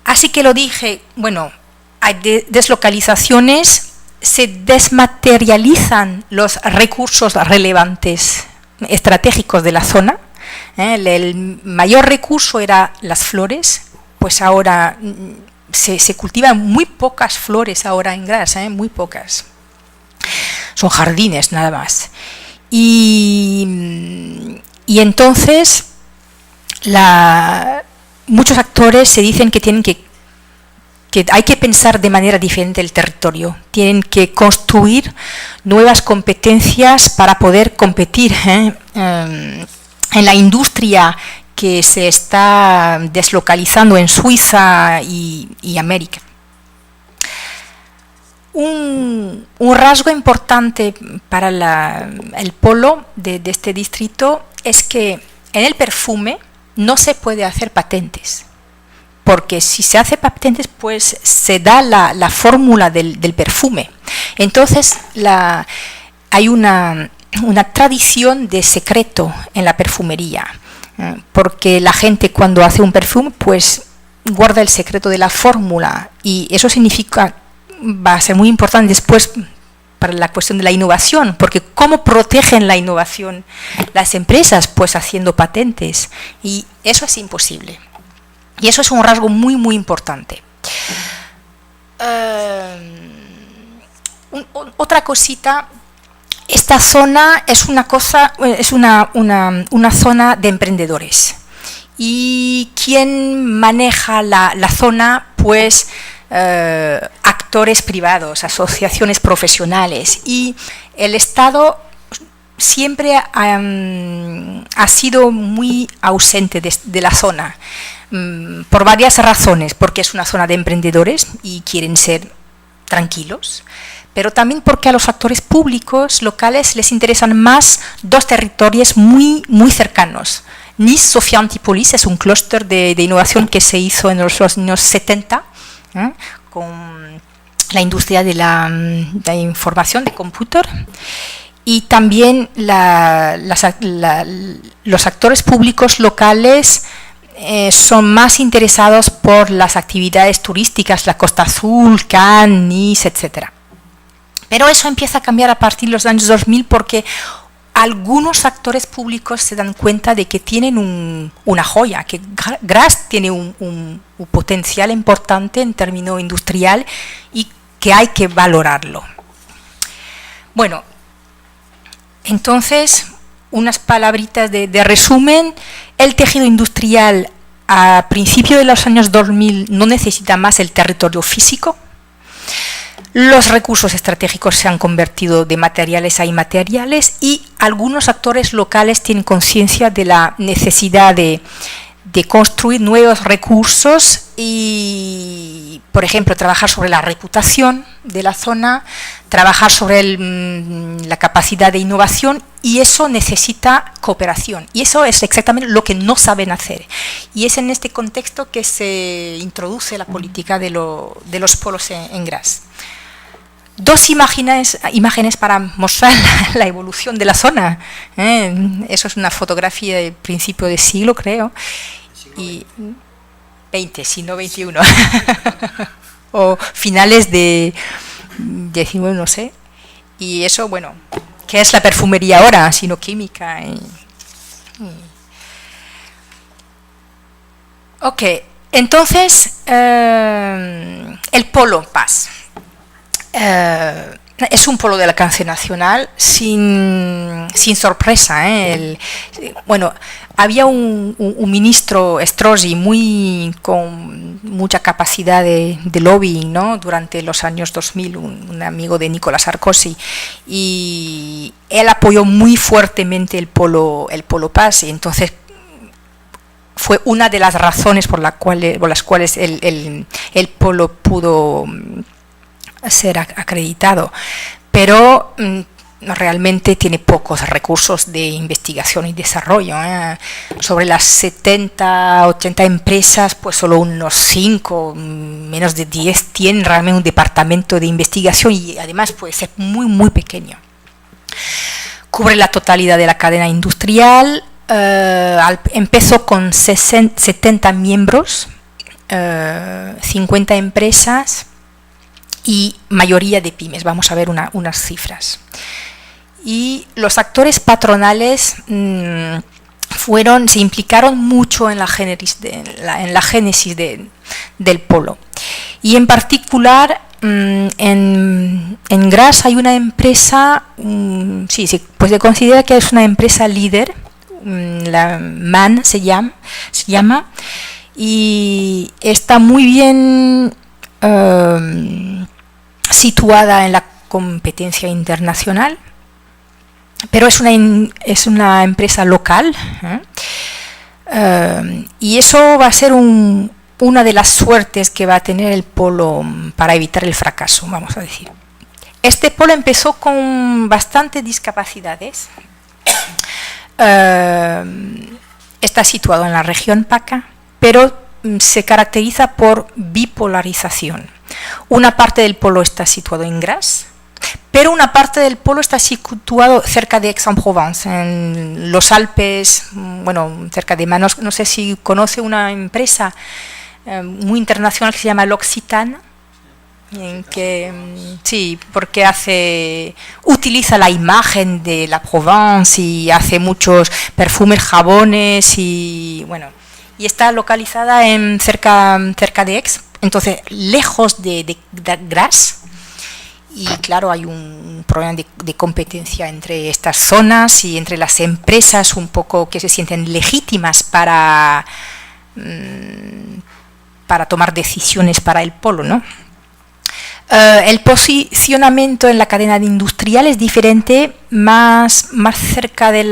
Así que lo dije, bueno, hay deslocalizaciones, se desmaterializan los recursos relevantes estratégicos de la zona. El mayor recurso era las flores, pues ahora se cultivan muy pocas flores ahora en Graz, muy pocas. Son jardines nada más. Y entonces muchos actores se dicen que tienen que hay que pensar de manera diferente el territorio, tienen que construir nuevas competencias para poder competir en la industria que se está deslocalizando en Suiza y América. Un rasgo importante para el polo de este distrito es que en el perfume no se puede hacer patentes, porque si se hace patentes, pues se da la fórmula del perfume. Entonces hay una tradición de secreto en la perfumería, porque la gente cuando hace un perfume, pues guarda el secreto de la fórmula, y eso significa, va a ser muy importante después para la cuestión de la innovación, porque ¿cómo protegen la innovación las empresas? Pues haciendo patentes, y eso es imposible. Y eso es un rasgo muy, muy importante. Otra cosita, esta zona es una zona de emprendedores. Y ¿quién maneja la zona? Pues actores privados, asociaciones profesionales. Y el Estado siempre ha sido muy ausente de la zona. Por varias razones, porque es una zona de emprendedores y quieren ser tranquilos, pero también porque a los actores públicos locales les interesan más dos territorios muy, muy cercanos. Nice-Sophia Antipolis es un clúster de innovación que se hizo en los años 70 con la industria de la información, de computer. Y también los actores públicos locales son más interesados por las actividades turísticas, la Costa Azul, Cannes, Nice, etc. Pero eso empieza a cambiar a partir de los años 2000, porque algunos actores públicos se dan cuenta de que tienen una joya, que Graz tiene un potencial importante en términos industrial y que hay que valorarlo. Bueno, entonces, unas palabritas de resumen. El tejido industrial a principios de los años 2000 no necesita más el territorio físico. Los recursos estratégicos se han convertido de materiales a inmateriales, y algunos actores locales tienen conciencia de la necesidad de construir nuevos recursos y, por ejemplo, trabajar sobre la reputación de la zona, trabajar sobre la capacidad de innovación, y eso necesita cooperación. Y eso es exactamente lo que no saben hacer. Y es en este contexto que se introduce la política de los polos en Graz. Dos imágenes para mostrar la evolución de la zona. Eso es una fotografía del principio del siglo, creo. Y 20, si no 21. O finales de 19, no sé. Y eso, bueno, ¿qué es la perfumería ahora? Sino química. Ok, entonces, el polo Paz. Es un polo del alcance nacional sin sorpresa, ¿eh? Bueno, había un ministro, Estrosi, con mucha capacidad de lobbying, ¿no? Durante los años 2000, un amigo de Nicolas Sarkozy, y él apoyó muy fuertemente el polo PAS, y entonces fue una de las razones por las cuales el polo pudo ser acreditado, pero realmente tiene pocos recursos de investigación y desarrollo. Sobre las 70, 80 empresas, pues solo unos 5, menos de 10 tienen realmente un departamento de investigación, y además puede ser muy, muy pequeño. Cubre la totalidad de la cadena industrial. Empezó con 70 miembros, 50 empresas y mayoría de pymes. Vamos a ver unas cifras. Y los actores patronales se implicaron mucho en la génesis del polo. Y en particular en Graz hay una empresa, sí, pues se considera que es una empresa líder, la MAN se llama, y está muy bien situada en la competencia internacional, pero es una empresa local, y eso va a ser una de las suertes que va a tener el polo para evitar el fracaso, vamos a decir. Este polo empezó con bastantes discapacidades. Está situado en la región Paca, pero se caracteriza por bipolarización. Una parte del polo está situado en Graz, pero una parte del polo está situado cerca de Aix-en-Provence, en los Alpes, bueno, cerca de Manosque. No sé si conoce una empresa muy internacional que se llama L'Occitane, en que sí, porque utiliza la imagen de la Provence y hace muchos perfumes, jabones, y bueno, y está localizada cerca de Aix, entonces lejos de Graz. Y claro, hay un problema de competencia entre estas zonas y entre las empresas un poco que se sienten legítimas para tomar decisiones para el polo, ¿no? El posicionamiento en la cadena industrial es diferente, más cerca de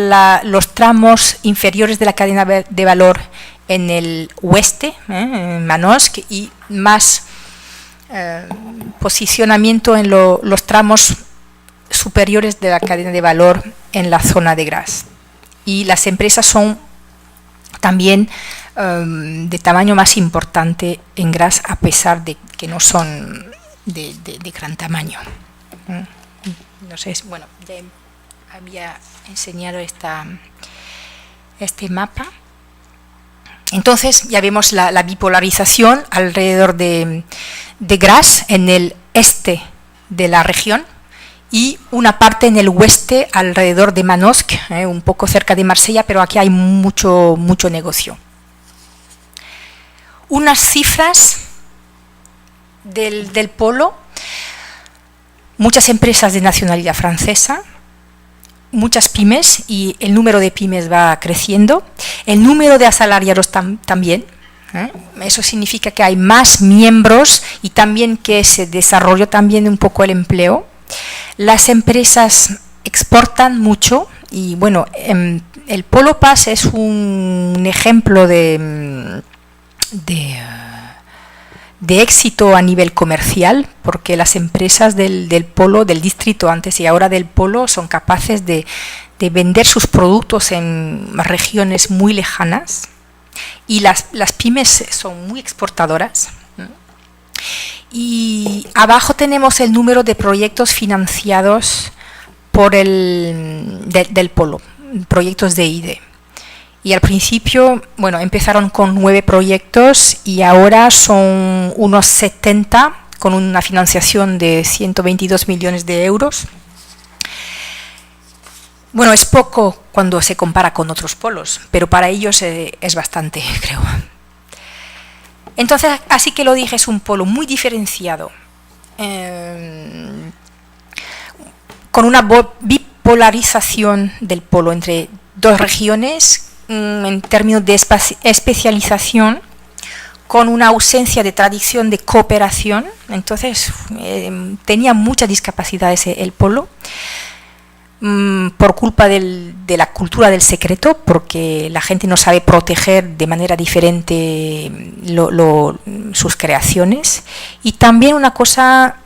los tramos inferiores de la cadena de valor en el oeste, en Manosque, y más posicionamiento en los tramos superiores de la cadena de valor en la zona de Graz. Y las empresas son también de tamaño más importante en Graz, a pesar de que no son de gran tamaño. No sé, bueno, ya había enseñado este mapa. Entonces ya vemos la bipolarización alrededor de Graz, en el este de la región, y una parte en el oeste alrededor de Manosque, un poco cerca de Marsella, pero aquí hay mucho negocio. Unas cifras del polo: muchas empresas de nacionalidad francesa, muchas pymes, y el número de pymes va creciendo, el número de asalariados también. Eso significa que hay más miembros y también que se desarrolló también un poco el empleo. Las empresas exportan mucho, y bueno, el polo PAS es un ejemplo de éxito a nivel comercial, porque las empresas del polo, del distrito antes y ahora del polo, son capaces de vender sus productos en regiones muy lejanas, y las pymes son muy exportadoras. Y abajo tenemos el número de proyectos financiados por del polo, proyectos de IDE. Y al principio, bueno, empezaron con 9 proyectos y ahora son unos 70, con una financiación de 122 millones de euros. Bueno, es poco cuando se compara con otros polos, pero para ellos es bastante, creo. Entonces, así que lo dije, es un polo muy diferenciado. con una bipolarización del polo entre dos regiones en términos de especialización, con una ausencia de tradición de cooperación. Entonces tenía muchas discapacidades el polo, por culpa de la cultura del secreto, porque la gente no sabe proteger de manera diferente sus creaciones. Y también una cosa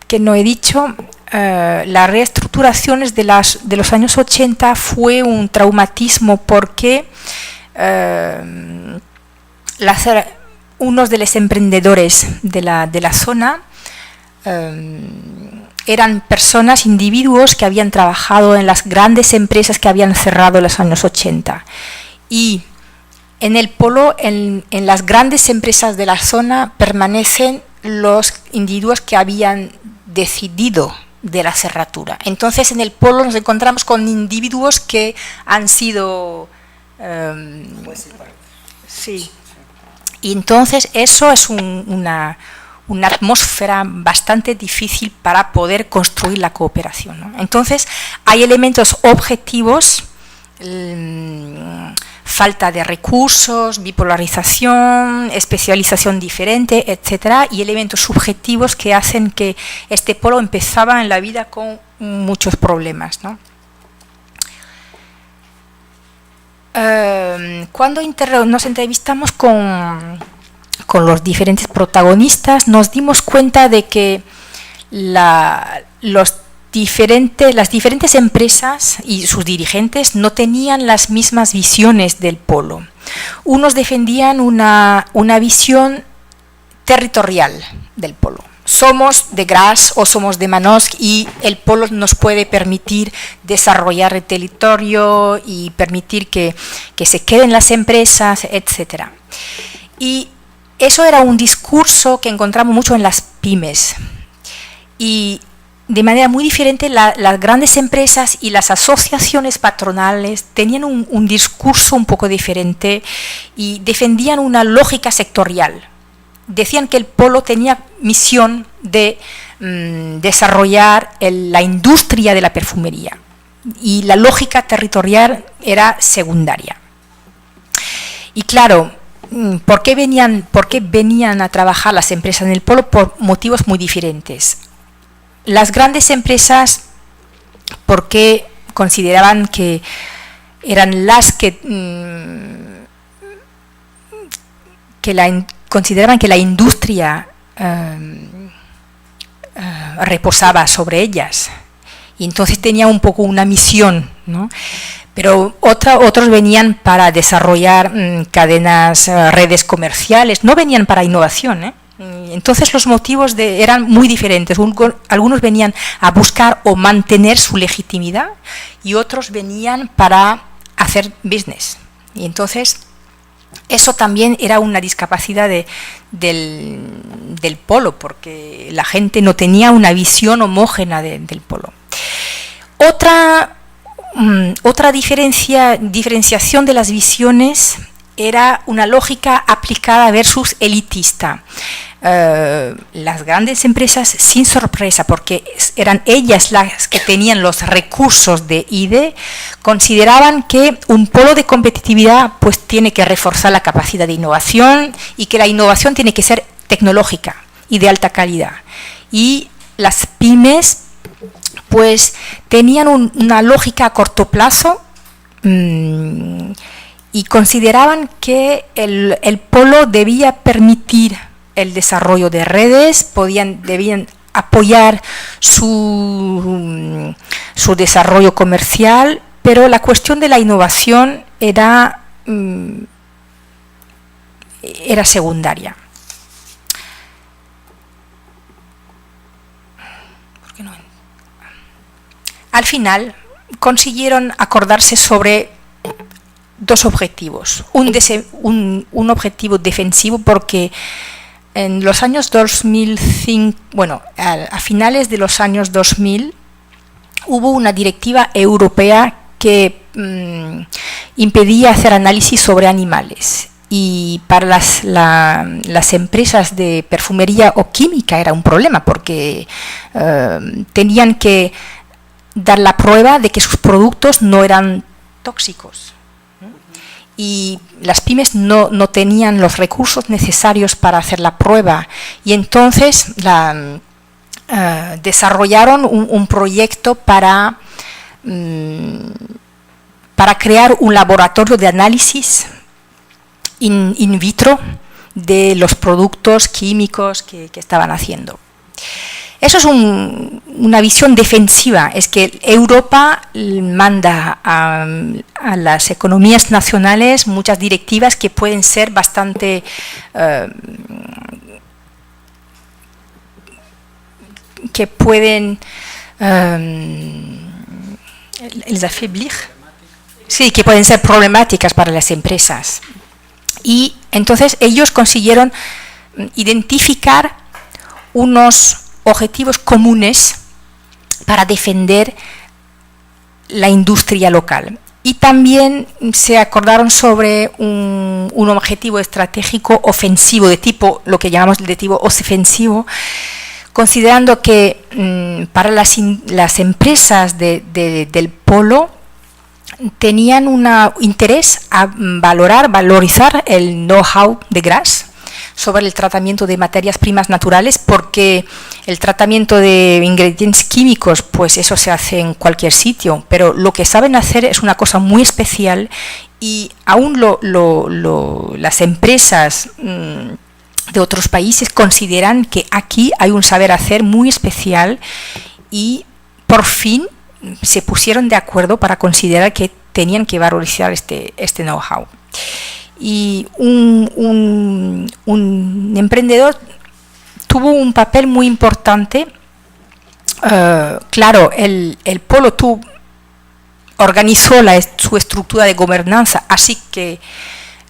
que no he dicho, las reestructuraciones de los años 80 fue un traumatismo, porque unos de los emprendedores de la zona eran personas, individuos que habían trabajado en las grandes empresas que habían cerrado en los años 80. Y en el polo, en las grandes empresas de la zona, permanecen los individuos que habían decidido de la cerratura. Entonces, en el polo nos encontramos con individuos que han sido... sí. Y entonces eso es una atmósfera bastante difícil para poder construir la cooperación, ¿no? Entonces, hay elementos objetivos, falta de recursos, bipolarización, especialización diferente, etcétera, y elementos subjetivos que hacen que este polo empezaba en la vida con muchos problemas, ¿no? Cuando nos entrevistamos con los diferentes protagonistas, nos dimos cuenta de que las diferentes empresas y sus dirigentes no tenían las mismas visiones del polo. Unos defendían una visión territorial del polo. Somos de Graz o somos de Manosque y el polo nos puede permitir desarrollar el territorio y permitir que se queden las empresas, etc. Y eso era un discurso que encontramos mucho en las pymes. Y de manera muy diferente, las grandes empresas y las asociaciones patronales tenían un discurso un poco diferente y defendían una lógica sectorial. Decían que el polo tenía misión de desarrollar la industria de la perfumería y la lógica territorial era secundaria. Y claro, ¿por qué venían a trabajar las empresas en el polo? Por motivos muy diferentes. Las grandes empresas, porque consideraban que eran las consideraban que la industria reposaba sobre ellas, y entonces tenía un poco una misión, ¿no? Pero otros venían para desarrollar cadenas, redes comerciales, no venían para innovación, ¿eh? Entonces los motivos eran muy diferentes. Algunos venían a buscar o mantener su legitimidad y otros venían para hacer business. Y entonces eso también era una discapacidad del polo, porque la gente no tenía una visión homógena del polo. Otra diferenciación de las visiones era una lógica aplicada versus elitista. Las grandes empresas, sin sorpresa, porque eran ellas las que tenían los recursos de IDE, consideraban que un polo de competitividad pues tiene que reforzar la capacidad de innovación y que la innovación tiene que ser tecnológica y de alta calidad. Y las pymes pues tenían una lógica a corto plazo y consideraban que el polo debía permitir el desarrollo de redes, debían apoyar su desarrollo comercial, pero la cuestión de la innovación era secundaria. ¿Por qué no? Al final consiguieron acordarse sobre dos objetivos. Un objetivo defensivo, porque en los años 2005, a finales de los años 2000, hubo una directiva europea que impedía hacer análisis sobre animales. Y para las empresas de perfumería o química era un problema, porque tenían que dar la prueba de que sus productos no eran tóxicos. Y las pymes no tenían los recursos necesarios para hacer la prueba. Y entonces desarrollaron un proyecto para crear un laboratorio de análisis in vitro de los productos químicos que estaban haciendo. Eso es una visión defensiva, es que Europa manda a las economías nacionales muchas directivas que pueden ser bastante que pueden les affaiblir, sí, que pueden ser problemáticas para las empresas. Y entonces ellos consiguieron identificar unos objetivos comunes para defender la industria local. Y también se acordaron sobre un objetivo estratégico ofensivo, de tipo, lo que llamamos de tipo ofensivo, considerando que para las empresas del polo tenían un interés a valorizar el know-how de Grasse sobre el tratamiento de materias primas naturales, porque el tratamiento de ingredientes químicos, pues eso se hace en cualquier sitio, pero lo que saben hacer es una cosa muy especial, y aún las empresas de otros países consideran que aquí hay un saber hacer muy especial, y por fin se pusieron de acuerdo para considerar que tenían que valorizar este know-how. Y un emprendedor tuvo un papel muy importante. Claro, el polo organizó su estructura de gobernanza, así que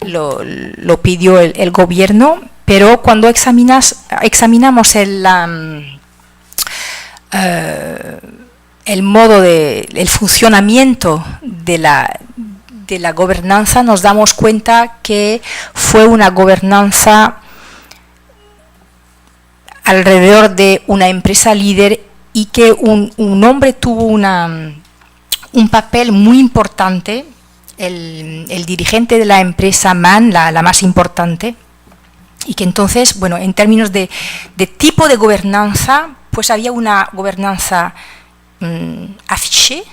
lo pidió el gobierno, pero cuando examinamos el modo el funcionamiento de la gobernanza, nos damos cuenta que fue una gobernanza alrededor de una empresa líder, y que un hombre tuvo un papel muy importante, el dirigente de la empresa Mann, la más importante, y que entonces, bueno, en términos de tipo de gobernanza, pues había una gobernanza affichée,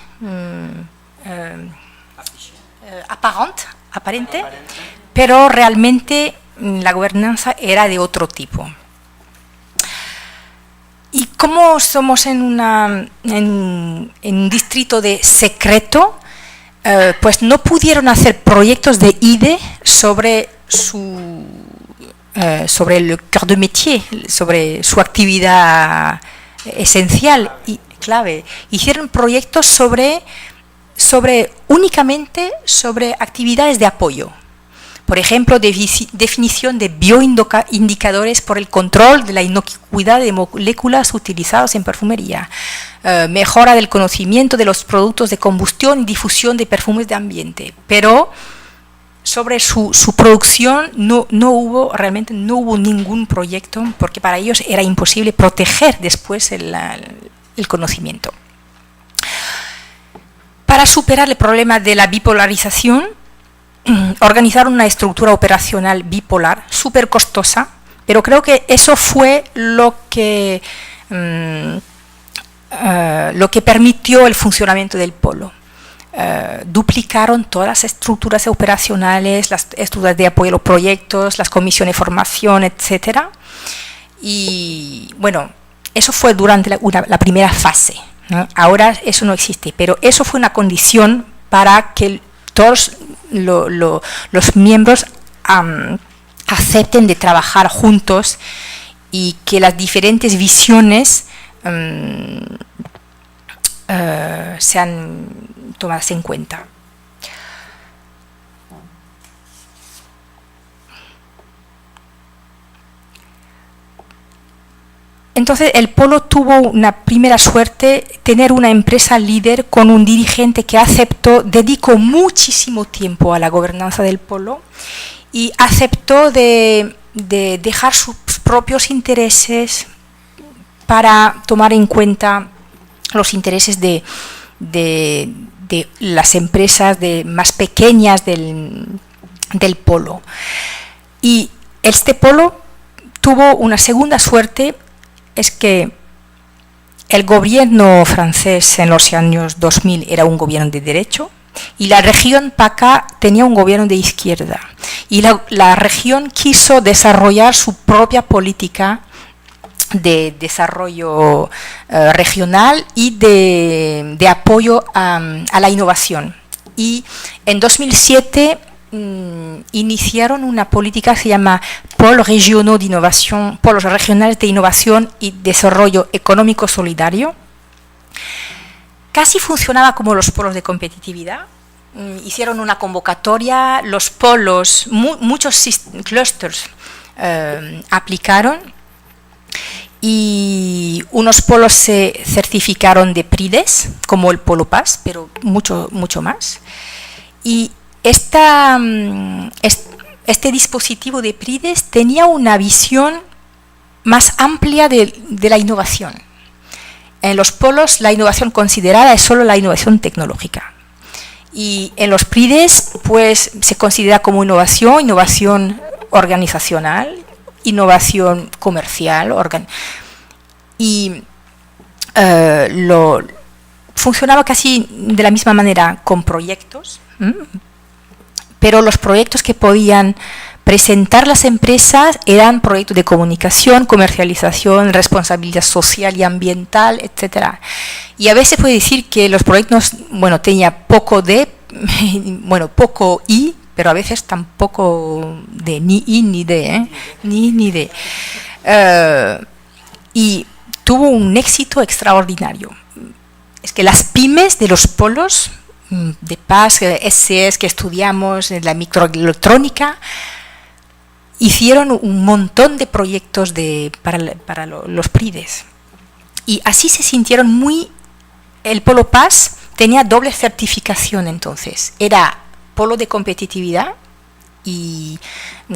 aparente, pero realmente la gobernanza era de otro tipo. Y como somos en un distrito de secreto, pues no pudieron hacer proyectos de IDE sobre el cœur de métier, sobre su actividad esencial y clave. Hicieron proyectos únicamente sobre actividades de apoyo. Por ejemplo, definición de bioindicadores por el control de la inocuidad de moléculas utilizadas en perfumería, mejora del conocimiento de los productos de combustión y difusión de perfumes de ambiente. Pero sobre su producción no hubo ningún proyecto, porque para ellos era imposible proteger después el conocimiento. Para superar el problema de la bipolarización, organizaron una estructura operacional bipolar súper costosa, pero creo que eso fue lo que permitió el funcionamiento del polo. Duplicaron todas las estructuras operacionales, las estructuras de apoyo a los proyectos, las comisiones de formación, etcétera. Y bueno, eso fue durante la primera fase, ¿no? Ahora eso no existe, pero eso fue una condición para que todos los miembros acepten de trabajar juntos, y que las diferentes visiones sean tomadas en cuenta. Entonces el polo tuvo una primera suerte, tener una empresa líder con un dirigente que dedicó muchísimo tiempo a la gobernanza del polo, y aceptó de dejar sus propios intereses para tomar en cuenta los intereses de las empresas más pequeñas del polo. Y este polo tuvo una segunda suerte, es que el gobierno francés en los años 2000 era un gobierno de derecho y la región PACA tenía un gobierno de izquierda. Y la región quiso desarrollar su propia política de desarrollo regional y de apoyo a la innovación. Y en 2007 iniciaron una política que se llama Polos regionales de innovación y desarrollo económico solidario. Casi funcionaba como los polos de competitividad. Hicieron una convocatoria, los polos, muchos clusters aplicaron, y unos polos se certificaron de PRIDES, como el Polo PAS, pero mucho más. Y este dispositivo de PRIDES tenía una visión más amplia de la innovación. En los polos la innovación considerada es solo la innovación tecnológica. Y en los PRIDES pues se considera como innovación organizacional, innovación comercial, y funcionaba casi de la misma manera con proyectos, pero los proyectos que podían presentar las empresas eran proyectos de comunicación, comercialización, responsabilidad social y ambiental, etcétera. Y a veces puede decir que los proyectos, tenía poco I, pero a veces tampoco de ni I ni D, ni D. Y tuvo un éxito extraordinario. Es que las pymes de los polos de PAS, SES que estudiamos en la microelectrónica, hicieron un montón de proyectos para los PRIDES. Y así se sintieron el Polo PAS tenía doble certificación entonces. Era polo de competitividad y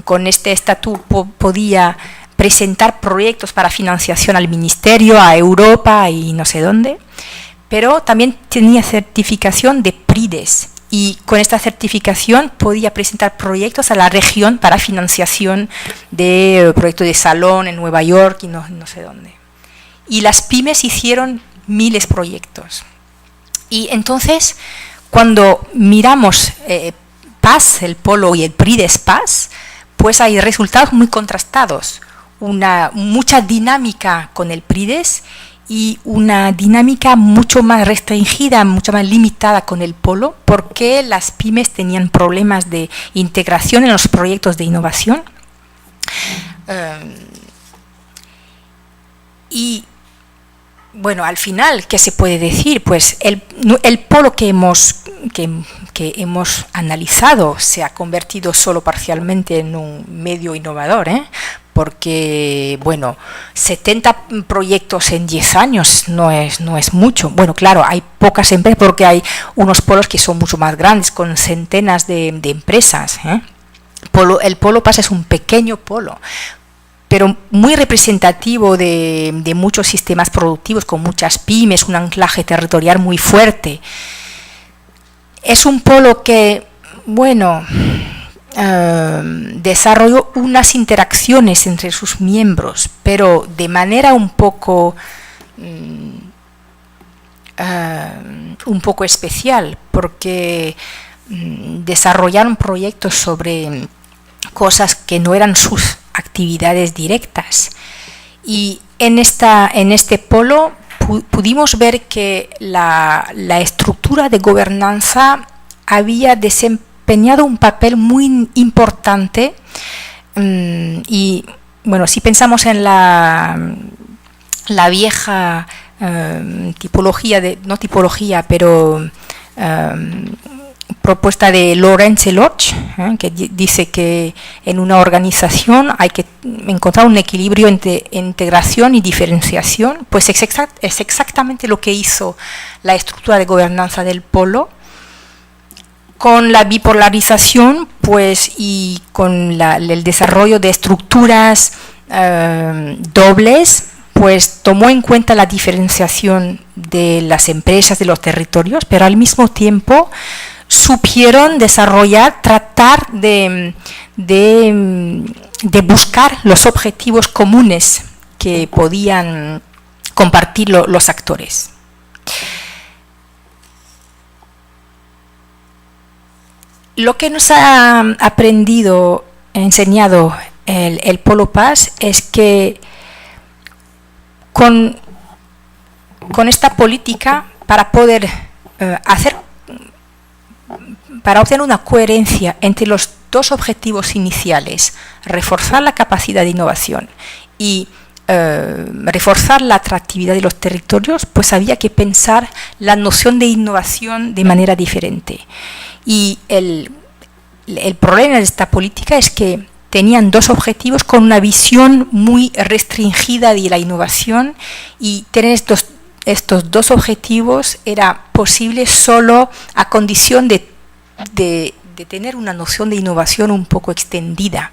con este estatuto podía presentar proyectos para financiación al ministerio, a Europa y no sé dónde, pero también tenía certificación de PRIDES. Y con esta certificación podía presentar proyectos a la región para financiación de proyectos de salón en Nueva York y no sé dónde. Y las pymes hicieron miles de proyectos. Y entonces, cuando miramos PAS, el polo y el PRIDES PAS, pues hay resultados muy contrastados. Mucha dinámica con el PRIDES y una dinámica mucho más restringida, mucho más limitada con el polo, porque las pymes tenían problemas de integración en los proyectos de innovación. Y bueno, al final, ¿qué se puede decir? Pues el polo que hemos analizado se ha convertido solo parcialmente en un medio innovador, porque, 70 proyectos en 10 años no es mucho. Bueno, claro, hay pocas empresas porque hay unos polos que son mucho más grandes, con centenas de empresas. El Polo PAS es un pequeño polo, pero muy representativo de muchos sistemas productivos, con muchas pymes, un anclaje territorial muy fuerte. Es un polo que, desarrolló unas interacciones entre sus miembros, pero de manera un poco especial, porque desarrollaron proyectos sobre cosas que no eran sus actividades directas. Y en este polo pudimos ver que la estructura de gobernanza había desempeñado un papel muy importante. Y si pensamos en la vieja propuesta de Laurence Lodge, que dice que en una organización hay que encontrar un equilibrio entre integración y diferenciación, pues es exactamente lo que hizo la estructura de gobernanza del polo. Con la bipolarización, y con el desarrollo de estructuras dobles, pues tomó en cuenta la diferenciación de las empresas, de los territorios, pero al mismo tiempo supieron desarrollar, tratar de buscar los objetivos comunes que podían compartir los actores. Lo que nos ha enseñado el Polo Paz es que con esta política, para poder para obtener una coherencia entre los dos objetivos iniciales, reforzar la capacidad de innovación y reforzar la atractividad de los territorios, pues había que pensar la noción de innovación de manera diferente. Y el problema de esta política es que tenían dos objetivos con una visión muy restringida de la innovación, y tener estos dos objetivos era posible solo a condición de tener una noción de innovación un poco extendida.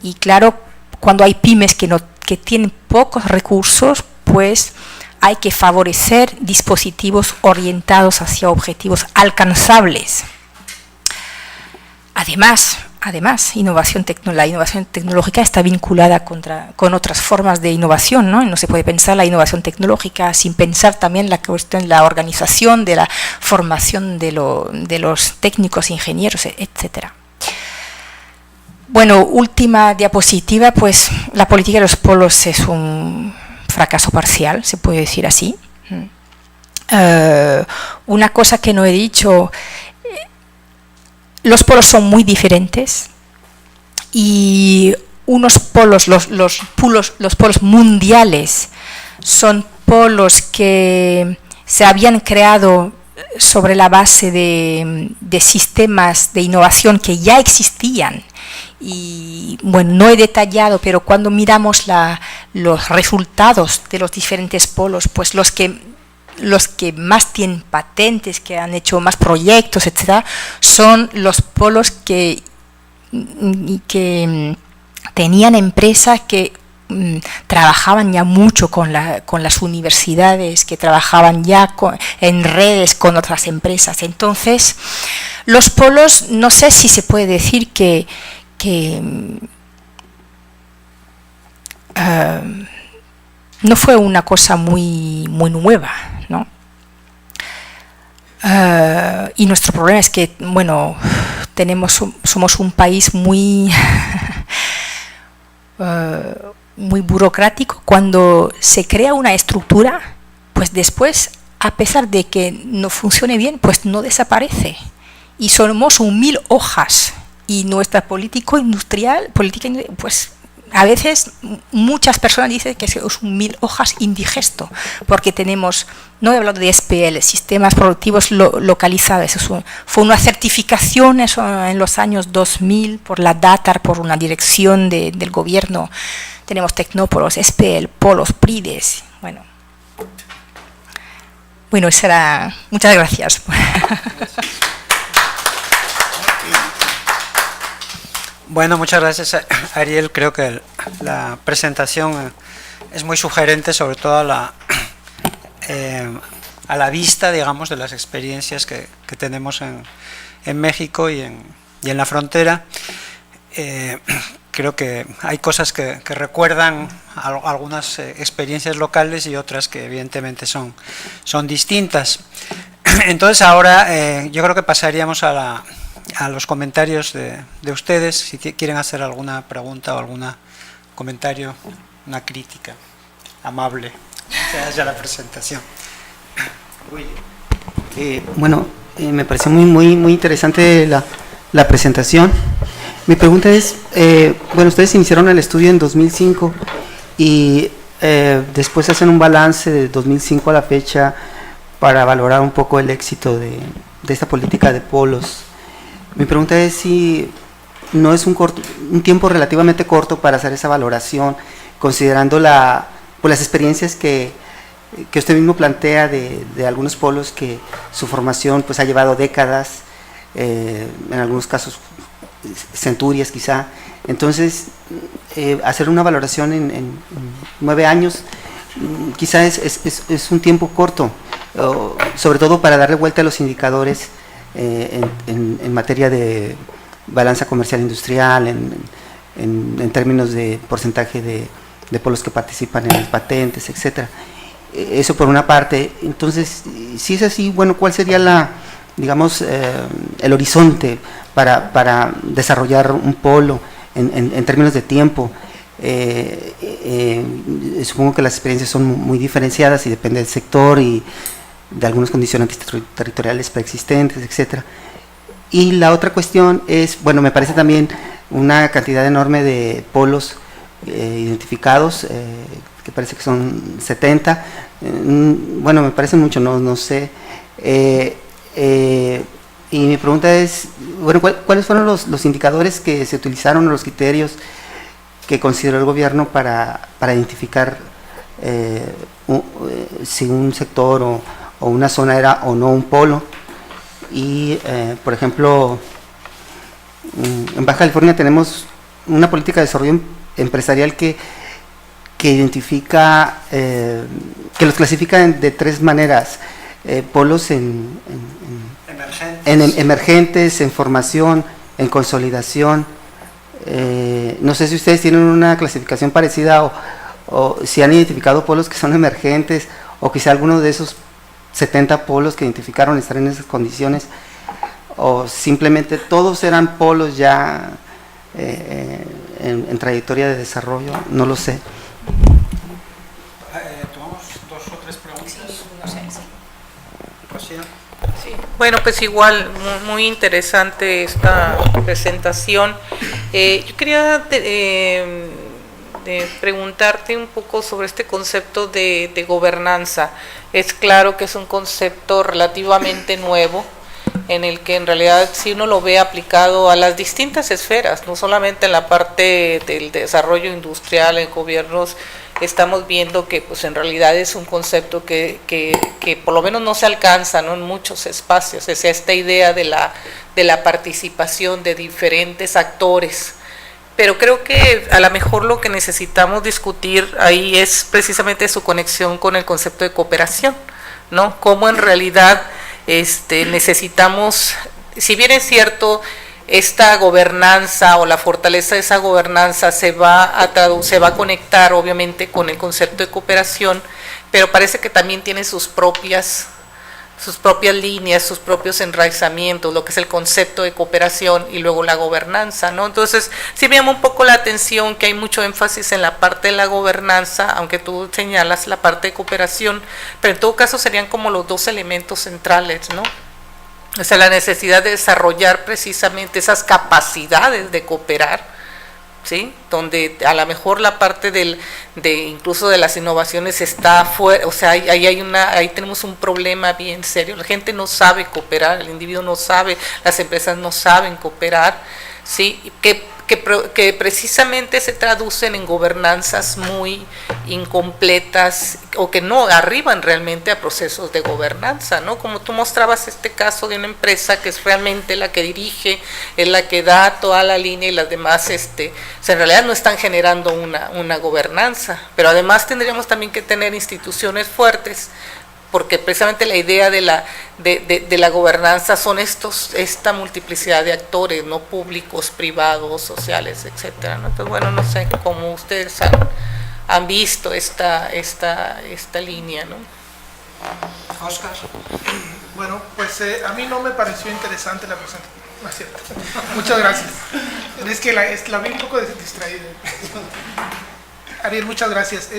Y claro, cuando hay pymes que tienen pocos recursos, pues hay que favorecer dispositivos orientados hacia objetivos alcanzables. Además, la innovación tecnológica está vinculada con otras formas de innovación, ¿no? No se puede pensar la innovación tecnológica sin pensar también la cuestión de la organización, de la formación de los técnicos, ingenieros, etcétera. Bueno, última diapositiva, pues la política de los polos es un fracaso parcial, se puede decir así. Una cosa que no he dicho: los polos son muy diferentes, y unos polos, los polos mundiales, son polos que se habían creado sobre la base de sistemas de innovación que ya existían. Y bueno, no he detallado, pero cuando miramos los resultados de los diferentes polos, pues los que más tienen patentes, que han hecho más proyectos, etcétera, son los polos que tenían empresas que trabajaban ya mucho con las universidades, que trabajaban ya en redes con otras empresas. Entonces, los polos, no sé si se puede decir que no fue una cosa muy nueva, ¿no? Y nuestro problema es que, bueno, somos un país muy muy burocrático. Cuando se crea una estructura, pues después, a pesar de que no funcione bien, pues no desaparece. Y somos 1000 hojas. Y nuestra política industrial, pues a veces muchas personas dicen que es 1000 hojas indigesto, porque tenemos, no he hablado de SPL, sistemas productivos localizados. Fue una certificación en los años 2000 por la DATAR, por una dirección del gobierno. Tenemos Tecnópolos, SPL, Polos, PRIDES. Bueno, eso era. Muchas gracias. Bueno, muchas gracias, Ariel. Creo que la presentación es muy sugerente, sobre todo a la vista, digamos, de las experiencias que tenemos en México y en la frontera. Creo que hay cosas que recuerdan algunas experiencias locales y otras que evidentemente son distintas. Entonces ahora yo creo que pasaríamos a los comentarios de ustedes, si quieren hacer alguna pregunta o algún comentario, una crítica amable hacia la presentación. Bueno, me pareció muy interesante la presentación. Mi pregunta es, bueno, ustedes iniciaron el estudio en 2005 y después hacen un balance de 2005 a la fecha para valorar un poco el éxito de esta política de polos. Mi pregunta es si no es un tiempo relativamente corto para hacer esa valoración, considerando las experiencias que usted mismo plantea de algunos polos que su formación pues ha llevado décadas, en algunos casos centurias quizá. Entonces, hacer una valoración en 9 años quizá es un tiempo corto, sobre todo para darle vuelta a los indicadores en materia de balanza comercial industrial, en términos de porcentaje de polos que participan en las patentes, etcétera. Eso por una parte. Entonces, si es así, bueno, ¿cuál sería digamos, el horizonte para desarrollar un polo en términos de tiempo? Supongo que las experiencias son muy diferenciadas y depende del sector y de algunos condicionantes territoriales preexistentes, etcétera. Y la otra cuestión es, bueno, me parece también una cantidad enorme de polos identificados, que parece que son 70, bueno, me parecen mucho, no sé. Y mi pregunta es, bueno, ¿cuáles fueron los indicadores que se utilizaron, los criterios que consideró el gobierno para identificar si un sector o una zona era o no un polo? Y, por ejemplo, en Baja California tenemos una política de desarrollo empresarial que identifica, que los clasifica de tres maneras: polos emergentes, en formación, en consolidación. No sé si ustedes tienen una clasificación parecida o si han identificado polos que son emergentes, o quizá alguno de esos 70 polos que identificaron estar en esas condiciones, o simplemente todos eran polos ya en trayectoria de desarrollo, no lo sé. Tomamos 2 o 3 preguntas. No sé, sí. Rocío. Sí. Bueno, pues igual, muy interesante esta presentación. Yo quería preguntarte un poco sobre este concepto de gobernanza. Es claro que es un concepto relativamente nuevo, en el que en realidad si uno lo ve aplicado a las distintas esferas, no solamente en la parte del desarrollo industrial, en gobiernos, estamos viendo que pues en realidad es un concepto que por lo menos no se alcanza, ¿no?, en muchos espacios. Es esta idea de la participación de diferentes actores. Pero creo que a lo mejor lo que necesitamos discutir ahí es precisamente su conexión con el concepto de cooperación, ¿no? Cómo en realidad necesitamos, si bien es cierto, esta gobernanza o la fortaleza de esa gobernanza se va a conectar obviamente con el concepto de cooperación, pero parece que también tiene sus propias líneas, sus propios enraizamientos, lo que es el concepto de cooperación y luego la gobernanza, ¿no? Entonces, sí me llama un poco la atención que hay mucho énfasis en la parte de la gobernanza, aunque tú señalas la parte de cooperación, pero en todo caso serían como los dos elementos centrales, ¿no? O sea, la necesidad de desarrollar precisamente esas capacidades de cooperar, ¿sí? Donde a lo mejor la parte incluso de las innovaciones está fuera, o sea, ahí tenemos un problema bien serio. La gente no sabe cooperar, el individuo no sabe, las empresas no saben cooperar, ¿sí? Que precisamente se traducen en gobernanzas muy incompletas o que no arriban realmente a procesos de gobernanza, ¿no? Como tú mostrabas este caso de una empresa que es realmente la que dirige, es la que da toda la línea y las demás, o sea, en realidad no están generando una gobernanza, pero además tendríamos también que tener instituciones fuertes, porque precisamente la idea de la gobernanza son esta multiplicidad de actores, no públicos, privados, sociales, etcétera, ¿no? Entonces, bueno, no sé cómo ustedes han visto esta línea, ¿no? Oscar. Bueno, pues a mí no me pareció interesante la presentación. No es cierto. Muchas gracias. Es que la vi un poco distraída. Ariel, muchas gracias.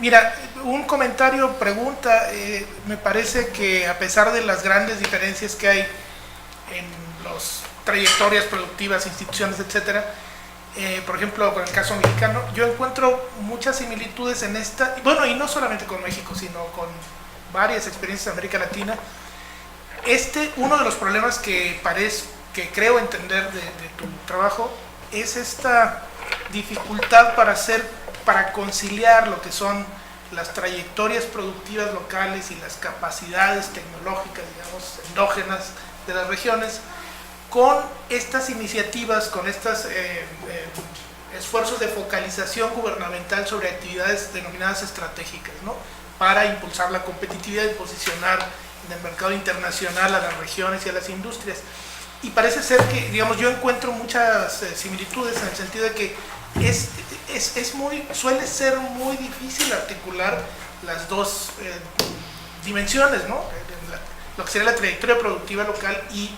Mira, un comentario, pregunta. Me parece que a pesar de las grandes diferencias que hay en las trayectorias productivas, instituciones, etcétera, por ejemplo, con el caso mexicano, yo encuentro muchas similitudes en esta, bueno, y no solamente con México, sino con varias experiencias de América Latina. Uno de los problemas que creo entender de tu trabajo es esta dificultad para conciliar lo que son las trayectorias productivas locales y las capacidades tecnológicas, digamos, endógenas de las regiones, con estas iniciativas, con estas esfuerzos de focalización gubernamental sobre actividades denominadas estratégicas, ¿no? Para impulsar la competitividad y posicionar en el mercado internacional a las regiones y a las industrias. Y parece ser que, digamos, yo encuentro muchas similitudes en el sentido de que suele ser muy difícil articular las dos dimensiones, ¿no? Lo que sería la trayectoria productiva local y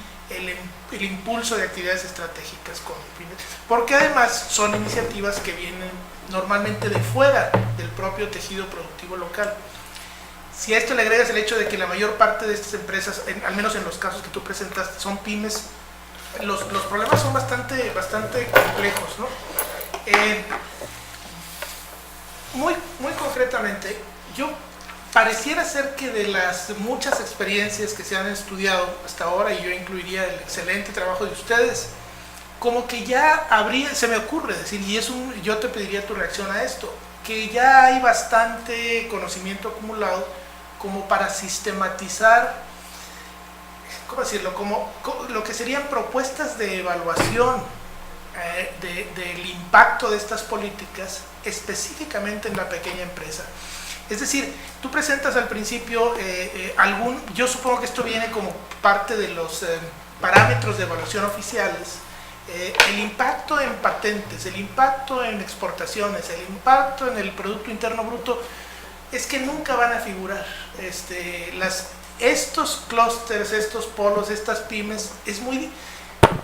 el impulso de actividades estratégicas con pymes, porque además son iniciativas que vienen normalmente de fuera del propio tejido productivo local. Si a esto le agregas el hecho de que la mayor parte de estas empresas, al menos en los casos que tú presentas, son pymes, los problemas son bastante complejos, ¿no? Muy concretamente, pareciera ser que de las muchas experiencias que se han estudiado hasta ahora, y yo incluiría el excelente trabajo de ustedes, como que ya se me ocurre decir, yo te pediría tu reacción a esto, que ya hay bastante conocimiento acumulado como para sistematizar, ¿cómo decirlo?, como lo que serían propuestas de evaluación del impacto de estas políticas específicamente en la pequeña empresa. Es decir, tú presentas al principio yo supongo que esto viene como parte de los parámetros de evaluación oficiales, el impacto en patentes, el impacto en exportaciones, el impacto en el Producto Interno Bruto, es que nunca van a figurar. Estos clústeres, estos polos, estas pymes,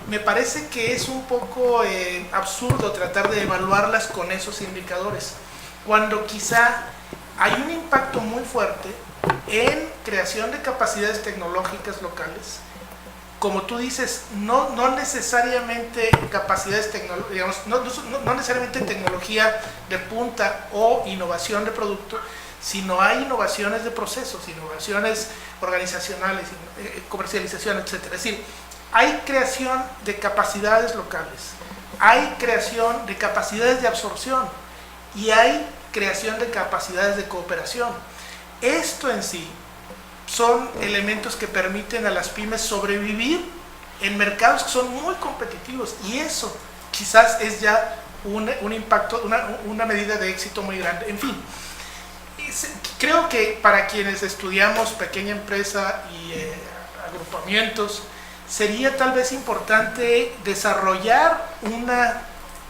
me parece que es un poco absurdo tratar de evaluarlas con esos indicadores, cuando quizá hay un impacto muy fuerte en creación de capacidades tecnológicas locales. Como tú dices, no necesariamente capacidades tecnológicas, no necesariamente tecnología de punta o innovación de producto, sino hay innovaciones de procesos, innovaciones organizacionales, comercialización, etc. Es decir, hay creación de capacidades locales, hay creación de capacidades de absorción y hay creación de capacidades de cooperación. Esto en sí son elementos que permiten a las pymes sobrevivir en mercados que son muy competitivos, y eso quizás es ya un impacto, una medida de éxito muy grande. En fin, creo que para quienes estudiamos pequeña empresa y agrupamientos, sería tal vez importante desarrollar una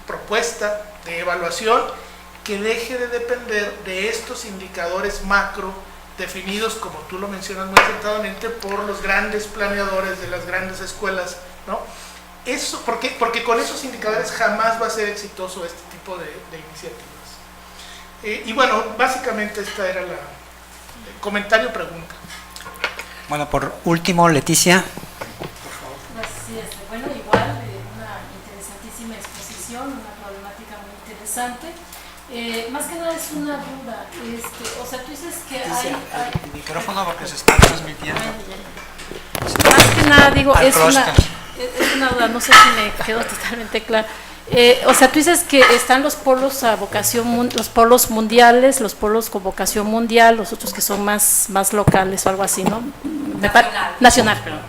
propuesta de evaluación que deje de depender de estos indicadores macro definidos, como tú lo mencionas muy acertadamente, por los grandes planeadores de las grandes escuelas, ¿no? Eso, porque con esos indicadores jamás va a ser exitoso este tipo de iniciativas. Y bueno, básicamente esta era el comentario pregunta. Bueno, por último, Leticia. Así es, bueno, igual, una interesantísima exposición, una problemática muy interesante. Más que nada es una duda, o sea, tú dices que hay el micrófono, porque se está transmitiendo. Más que nada digo, es una duda, no sé si me quedó totalmente claro. O sea, tú dices que están los polos a vocación, los polos mundiales, los polos con vocación mundial, los otros que son más locales o algo así, ¿no? Nacional, perdón.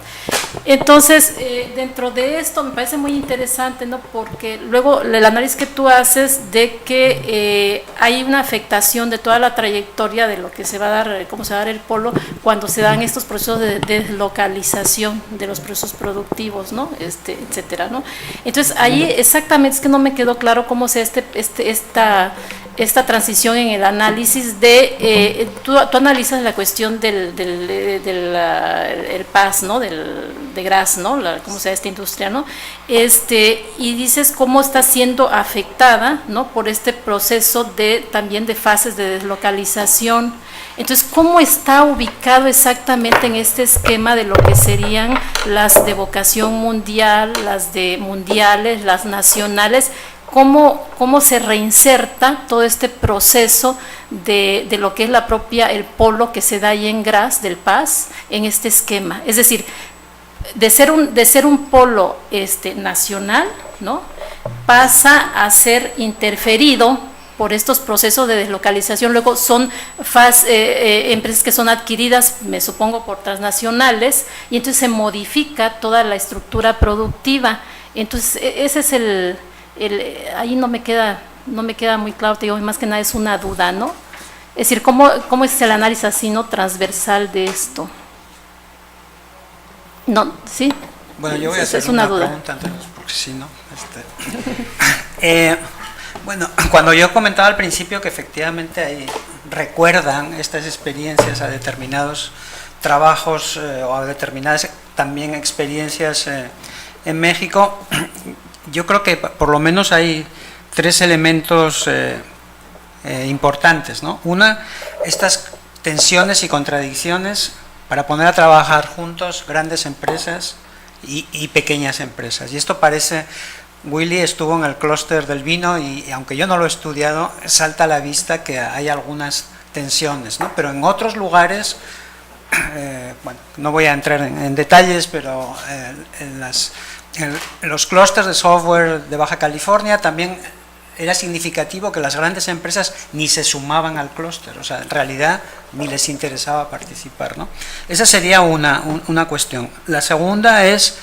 Entonces, dentro de esto me parece muy interesante, ¿no? Porque luego el análisis que tú haces de que hay una afectación de toda la trayectoria de lo que se va a dar, cómo se va a dar el polo cuando se dan estos procesos de deslocalización de los procesos productivos, ¿no? Etcétera, ¿no? Entonces, ahí exactamente es que no me quedó claro cómo sea esta transición en el análisis de, tú analizas la cuestión del PAS, ¿no? De GRAS, ¿no? Cómo sea esta industria, ¿no? Y dices cómo está siendo afectada, ¿no? Por este proceso también de fases de deslocalización. Entonces, ¿cómo está ubicado exactamente en este esquema de lo que serían las de vocación mundial, las de mundiales, las nacionales? ¿Cómo se reinserta todo este proceso de lo que es el polo que se da ahí en GRAS, del PAS, en este esquema? Es decir, de ser un polo nacional, ¿no? Pasa a ser interferido por estos procesos de deslocalización. Luego son empresas que son adquiridas, me supongo, por transnacionales, y entonces se modifica toda la estructura productiva. Entonces, ese es ahí no me queda muy claro, te digo, más que nada es una duda, ¿no? Es decir, ¿cómo es el análisis así, no transversal de esto? No, ¿sí? Bueno, yo voy a hacer es una duda. pregunta antes, porque si no... bueno, cuando yo comentaba al principio que efectivamente ahí recuerdan estas experiencias a determinados trabajos o a determinadas también experiencias en México, yo creo que por lo menos hay tres elementos importantes, ¿no? Una, estas tensiones y contradicciones para poner a trabajar juntos grandes empresas y pequeñas empresas. Y esto parece, Willy estuvo en el clúster del vino y aunque yo no lo he estudiado, salta a la vista que hay algunas tensiones, ¿no? Pero en otros lugares, bueno, no voy a entrar en detalles, pero en los clústeres de software de Baja California también era significativo que las grandes empresas ni se sumaban al clúster, o sea, en realidad ni les interesaba participar, ¿no? Esa sería una cuestión. La segunda es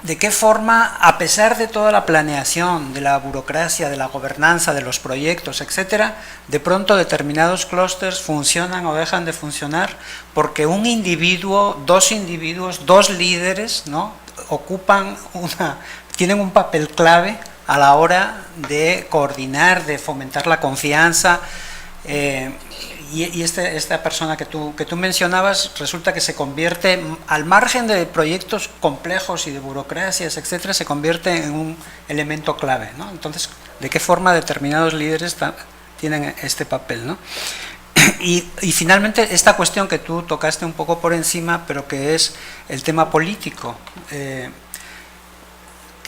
de qué forma, a pesar de toda la planeación, de la burocracia, de la gobernanza, de los proyectos, etcétera, de pronto determinados clústeres funcionan o dejan de funcionar porque un individuo, dos líderes, ¿no?, tienen un papel clave a la hora de coordinar, de fomentar la confianza, y esta persona que tú mencionabas resulta que se convierte, al margen de proyectos complejos y de burocracias, etcétera, se convierte en un elemento clave, ¿no? Entonces, ¿de qué forma determinados líderes tienen este papel, ¿no? Y finalmente, esta cuestión que tú tocaste un poco por encima, pero que es el tema político, qué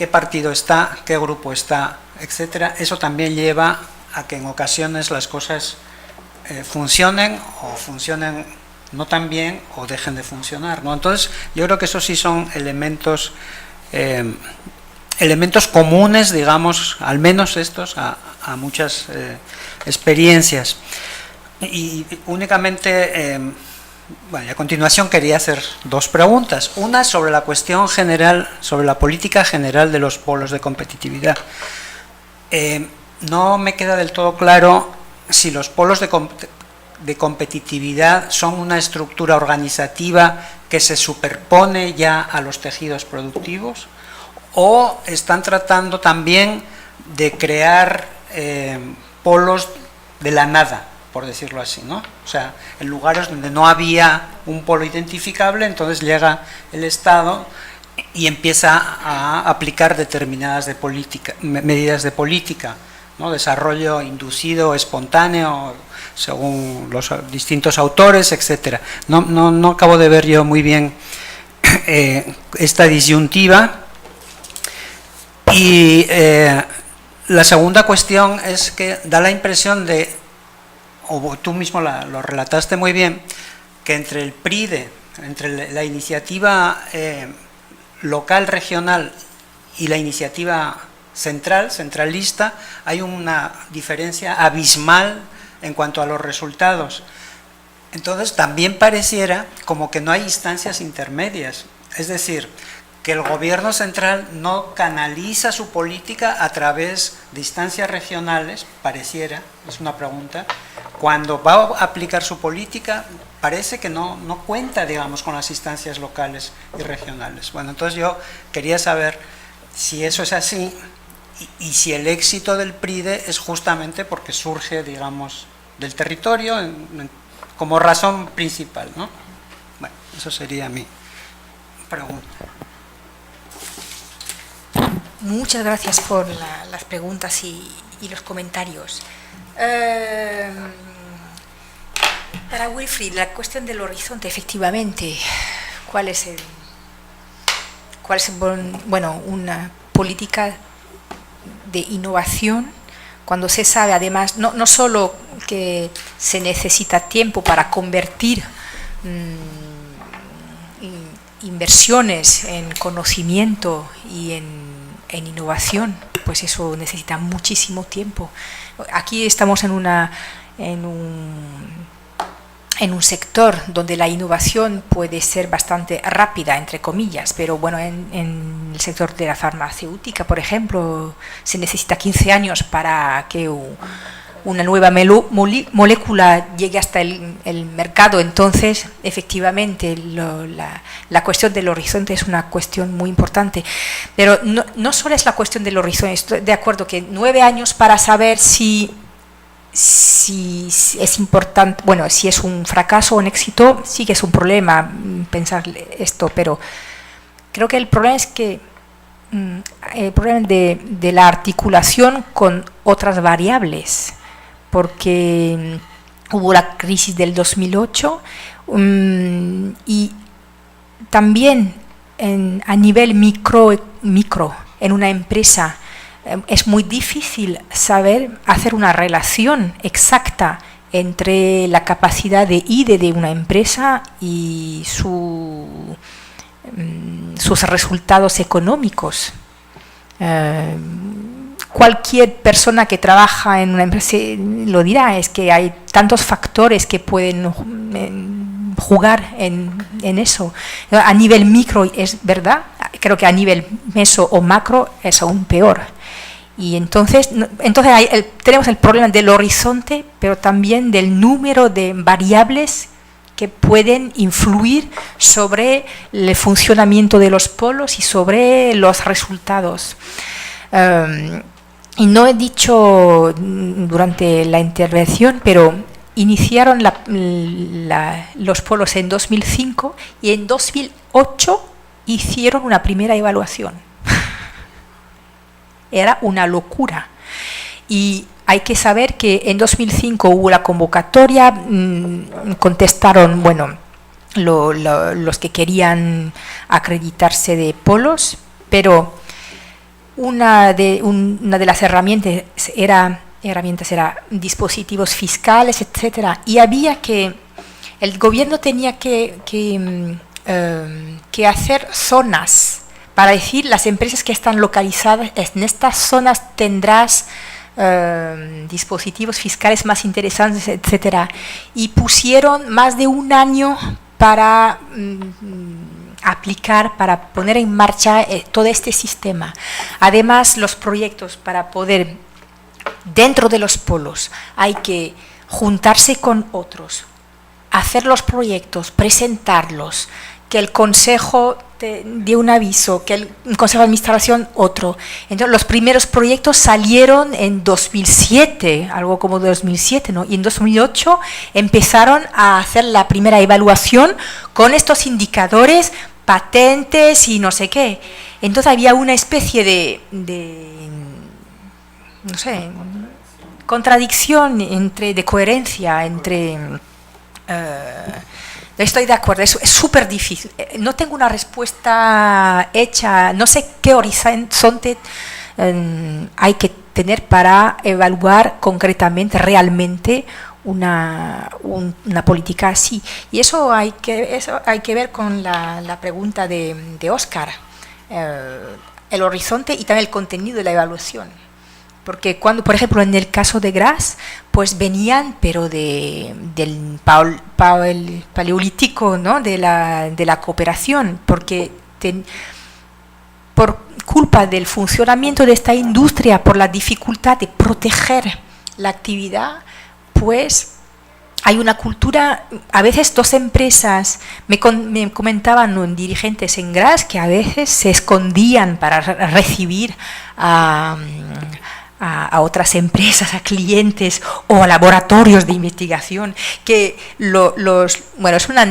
partido está, qué grupo está, etcétera, eso también lleva a que en ocasiones las cosas funcionen o funcionen no tan bien o dejen de funcionar, ¿no? Entonces, yo creo que esos sí son elementos comunes, digamos, al menos estos, a muchas experiencias. Y únicamente, bueno, a continuación quería hacer dos preguntas. Una sobre la cuestión general, sobre la política general de los polos de competitividad. No me queda del todo claro si los polos de competitividad son una estructura organizativa que se superpone ya a los tejidos productivos o están tratando también de crear polos de la nada, por decirlo así, ¿no? O sea, en lugares donde no había un polo identificable, entonces llega el Estado y empieza a aplicar determinadas medidas de política, ¿no? Desarrollo inducido, espontáneo, según los distintos autores, etcétera. No acabo de ver yo muy bien esta disyuntiva. Y la segunda cuestión es que da la impresión de, o tú mismo lo relataste muy bien, que entre el PRIDE, entre la iniciativa local, regional y la iniciativa centralista, hay una diferencia abismal en cuanto a los resultados. Entonces también pareciera como que no hay instancias intermedias, es decir, que el gobierno central no canaliza su política a través de instancias regionales, pareciera, es una pregunta, cuando va a aplicar su política parece que no cuenta, digamos, con las instancias locales y regionales. Bueno, entonces yo quería saber si eso es así y si el éxito del PRIDE es justamente porque surge, digamos, del territorio como razón principal, ¿no? Bueno, eso sería mi pregunta. Muchas gracias por las preguntas y los comentarios. Para Wilfried, la cuestión del horizonte, efectivamente, ¿cuál es bueno, una política de innovación cuando se sabe además no solo que se necesita tiempo para convertir inversiones en conocimiento y en innovación, pues eso necesita muchísimo tiempo. Aquí estamos en en un sector donde la innovación puede ser bastante rápida, entre comillas, pero bueno, en el sector de la farmacéutica, por ejemplo, se necesita 15 años para que una nueva molécula llegue hasta el mercado. Entonces, efectivamente, la cuestión del horizonte es una cuestión muy importante. Pero no solo es la cuestión del horizonte, estoy de acuerdo que 9 años para saber si es importante, bueno, si es un fracaso o un éxito, sí que es un problema pensar esto, pero creo que el problema es que el problema de la articulación con otras variables, porque hubo la crisis del 2008 y también a nivel micro en una empresa es muy difícil hacer una relación exacta entre la capacidad de IDE de una empresa y sus resultados económicos. Cualquier persona que trabaja en una empresa lo dirá, es que hay tantos factores que pueden jugar en eso. A nivel micro es verdad, creo que a nivel meso o macro es aún peor. Y entonces tenemos el problema del horizonte, pero también del número de variables que pueden influir sobre el funcionamiento de los polos y sobre los resultados. Y no he dicho durante la intervención, pero iniciaron los polos en 2005 y en 2008 hicieron una primera evaluación. Era una locura. Y hay que saber que en 2005 hubo la convocatoria, contestaron, bueno, los que querían acreditarse de polos, pero una de las herramientas era dispositivos fiscales, etcétera, y el gobierno tenía que hacer zonas para decir las empresas que están localizadas en estas zonas tendrás dispositivos fiscales más interesantes, etcétera, y pusieron más de un año para aplicar, para poner en marcha todo este sistema. Además, los proyectos para poder, dentro de los polos, hay que juntarse con otros, hacer los proyectos, presentarlos, que el consejo te dio un aviso, que el consejo de administración otro. Entonces, los primeros proyectos salieron en 2007, algo como 2007, ¿no? Y en 2008 empezaron a hacer la primera evaluación con estos indicadores, patentes y no sé qué. Entonces había una especie de no sé, contradicción de coherencia entre... Estoy de acuerdo, es súper difícil. No tengo una respuesta hecha, no sé qué horizonte hay que tener para evaluar concretamente, realmente, una política así. Y eso hay que ver con la pregunta de Óscar, el horizonte y también el contenido de la evaluación. Porque cuando, por ejemplo, en el caso de Graz, pues venían, pero del paleolítico, ¿no? de la cooperación, porque por culpa del funcionamiento de esta industria, por la dificultad de proteger la actividad, pues hay una cultura, a veces dos empresas, me comentaban dirigentes en Graz que a veces se escondían para recibir a otras empresas, a clientes o a laboratorios de investigación, que bueno, es una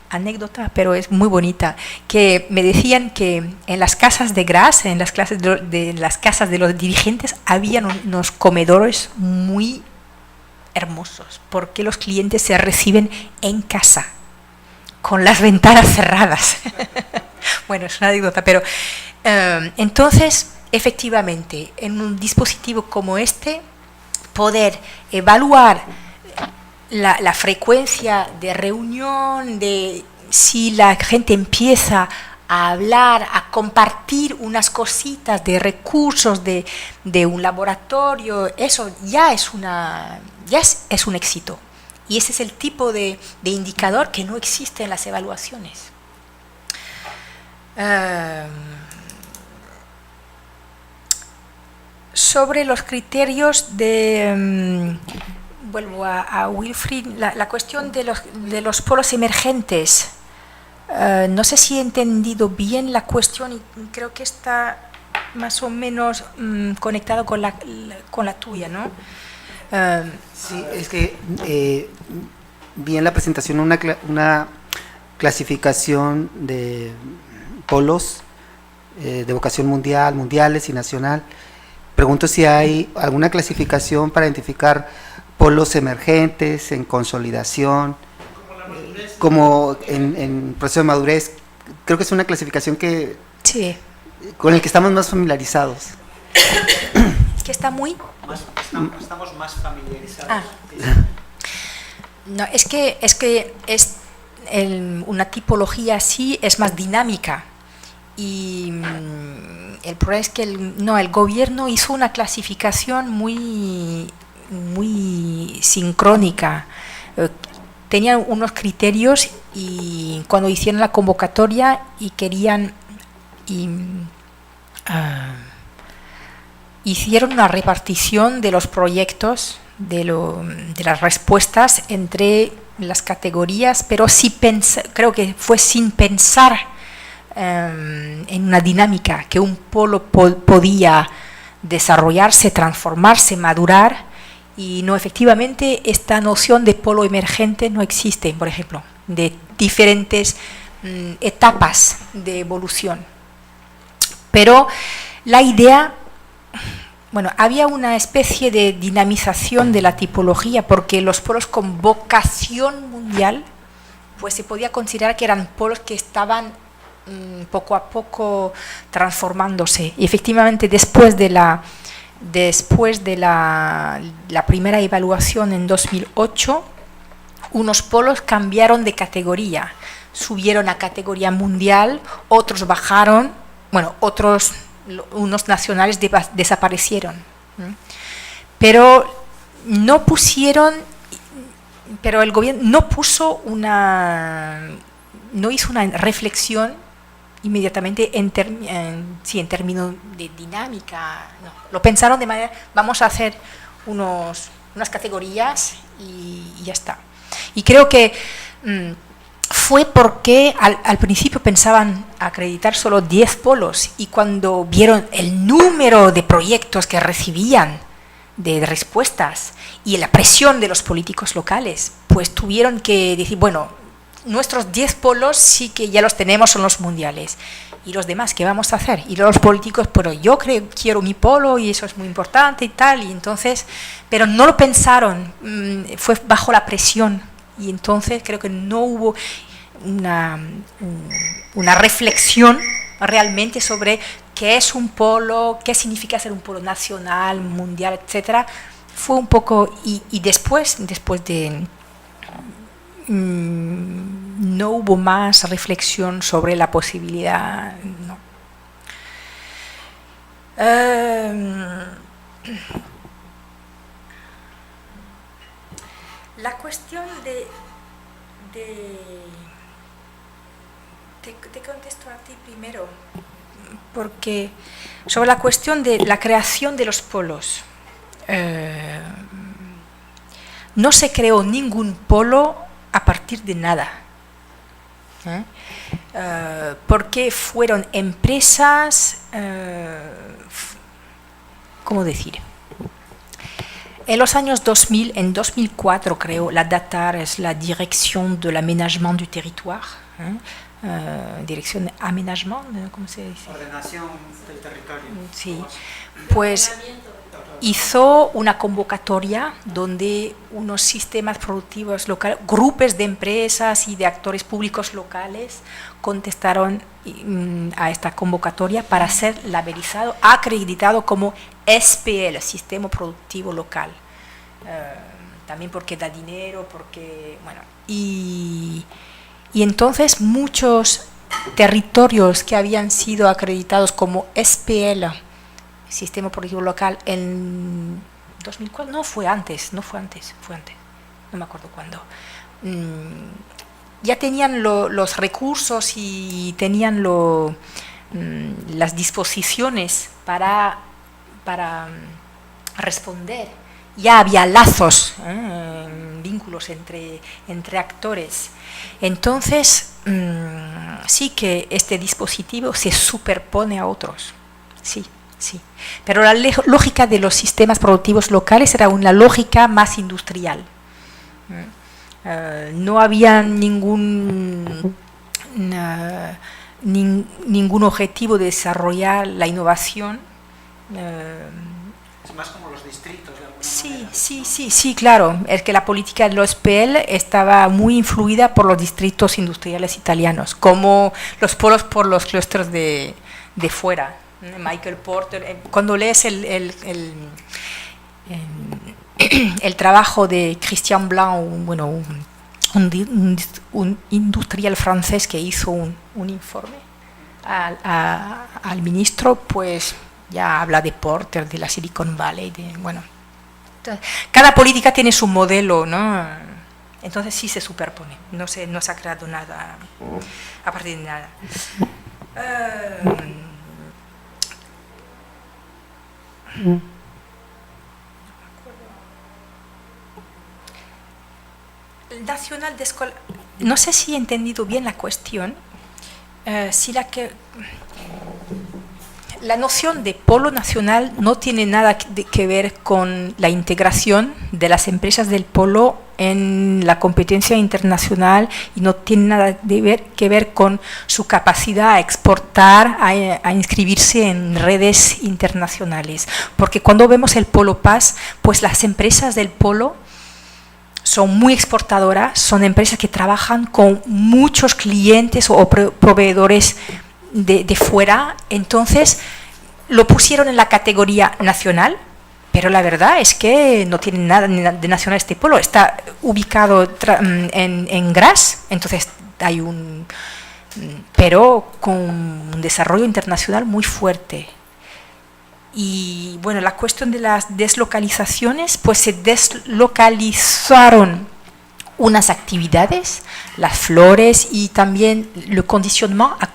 anécdota, pero es muy bonita, que me decían que en las casas de Graz, en las casas de los dirigentes, había unos comedores muy hermosos, porque los clientes se reciben en casa, con las ventanas cerradas. Bueno, es una anécdota, pero entonces... Efectivamente, en un dispositivo como este, poder evaluar la frecuencia de reunión, de si la gente empieza a hablar, a compartir unas cositas de recursos de un laboratorio, eso ya es un éxito. Y ese es el tipo de indicador que no existe en las evaluaciones. Sobre los criterios de... vuelvo a Wilfried, la cuestión de los polos emergentes. No sé si he entendido bien la cuestión y creo que está más o menos conectado con la tuya, ¿no? Sí, es que vi en la presentación una clasificación de polos de vocación mundial, mundiales y nacional. Pregunto si hay alguna clasificación para identificar polos emergentes en consolidación, como en proceso de madurez. Creo que es una clasificación que Sí. con el que estamos más familiarizados. Que está muy... Estamos más familiarizados. Ah. No, es que una tipología así es más dinámica y el problema es que el gobierno hizo una clasificación muy sincrónica. Tenían unos criterios y cuando hicieron la convocatoria y querían hicieron una repartición de los proyectos, de las respuestas entre las categorías, pero creo que fue sin pensar en una dinámica que un polo podía desarrollarse, transformarse, madurar, y no, efectivamente esta noción de polo emergente no existe, por ejemplo, de diferentes etapas de evolución. Pero la idea... Bueno, había una especie de dinamización de la tipología porque los polos con vocación mundial, pues se podía considerar que eran polos que estaban poco a poco transformándose. Y efectivamente después de la primera evaluación en 2008, unos polos cambiaron de categoría, subieron a categoría mundial, otros bajaron, unos nacionales desaparecieron, pero el gobierno no hizo una reflexión inmediatamente en términos de dinámica. No. Lo pensaron de manera, vamos a hacer unas categorías y ya está. Y creo que fue porque al principio pensaban acreditar solo 10 polos y cuando vieron el número de proyectos que recibían de respuestas y la presión de los políticos locales, pues tuvieron que decir, bueno, nuestros 10 polos sí que ya los tenemos, son los mundiales. ¿Y los demás qué vamos a hacer? Y los políticos, pero yo quiero mi polo y eso es muy importante y tal, y entonces, pero no lo pensaron, fue bajo la presión. Y entonces creo que no hubo una reflexión realmente sobre qué es un polo, qué significa ser un polo nacional, mundial, etcétera. Fue un poco, y después de no hubo más reflexión sobre la posibilidad. No. La cuestión te contesto a ti primero, porque sobre la cuestión de la creación de los polos, no se creó ningún polo a partir de nada, porque fueron empresas, ¿cómo decir? En los años 2000, en 2004 creo, la DATAR es la Dirección de l'Aménagement du Territoire, Dirección de Aménagement, ¿cómo se dice? Ordenación del territorio. Sí, pues hizo una convocatoria donde unos sistemas productivos locales, grupos de empresas y de actores públicos locales contestaron a esta convocatoria para ser labelizado, acreditado como SPL, Sistema Productivo Local. También porque da dinero, porque, bueno, y entonces muchos territorios que habían sido acreditados como SPL, Sistema Productivo Local, en 2004, fue antes. no me acuerdo cuándo, ya tenían los recursos y tenían las disposiciones para responder. Ya había lazos, vínculos entre actores. Entonces, sí que este dispositivo se superpone a otros, sí. Sí, pero la lógica de los sistemas productivos locales era una lógica más industrial. No había ningún objetivo de desarrollar la innovación. Es más como los distritos, de alguna manera. Sí, claro. Es que la política de los PL estaba muy influida por los distritos industriales italianos, como los polos por los clústeres de fuera. Michael Porter, cuando lees el trabajo de Christian Blanc, un industrial francés que hizo un informe al ministro, pues ya habla de Porter, de la Silicon Valley, cada política tiene su modelo, ¿no? Entonces sí se superpone, no se ha creado nada a partir de nada. Nacional de escuela. No sé si he entendido bien la cuestión. La noción de polo nacional no tiene nada que ver con la integración de las empresas del polo en la competencia internacional y no tiene nada que ver con su capacidad a exportar, a inscribirse en redes internacionales. Porque cuando vemos el Polo Pass, pues las empresas del polo son muy exportadoras, son empresas que trabajan con muchos clientes o proveedores de fuera, entonces lo pusieron en la categoría nacional, pero la verdad es que no tiene nada de nacional este polo, está ubicado en Graz, entonces hay pero con un desarrollo internacional muy fuerte. Y bueno, la cuestión de las deslocalizaciones, pues se deslocalizaron unas actividades, las flores y también le conditionnement a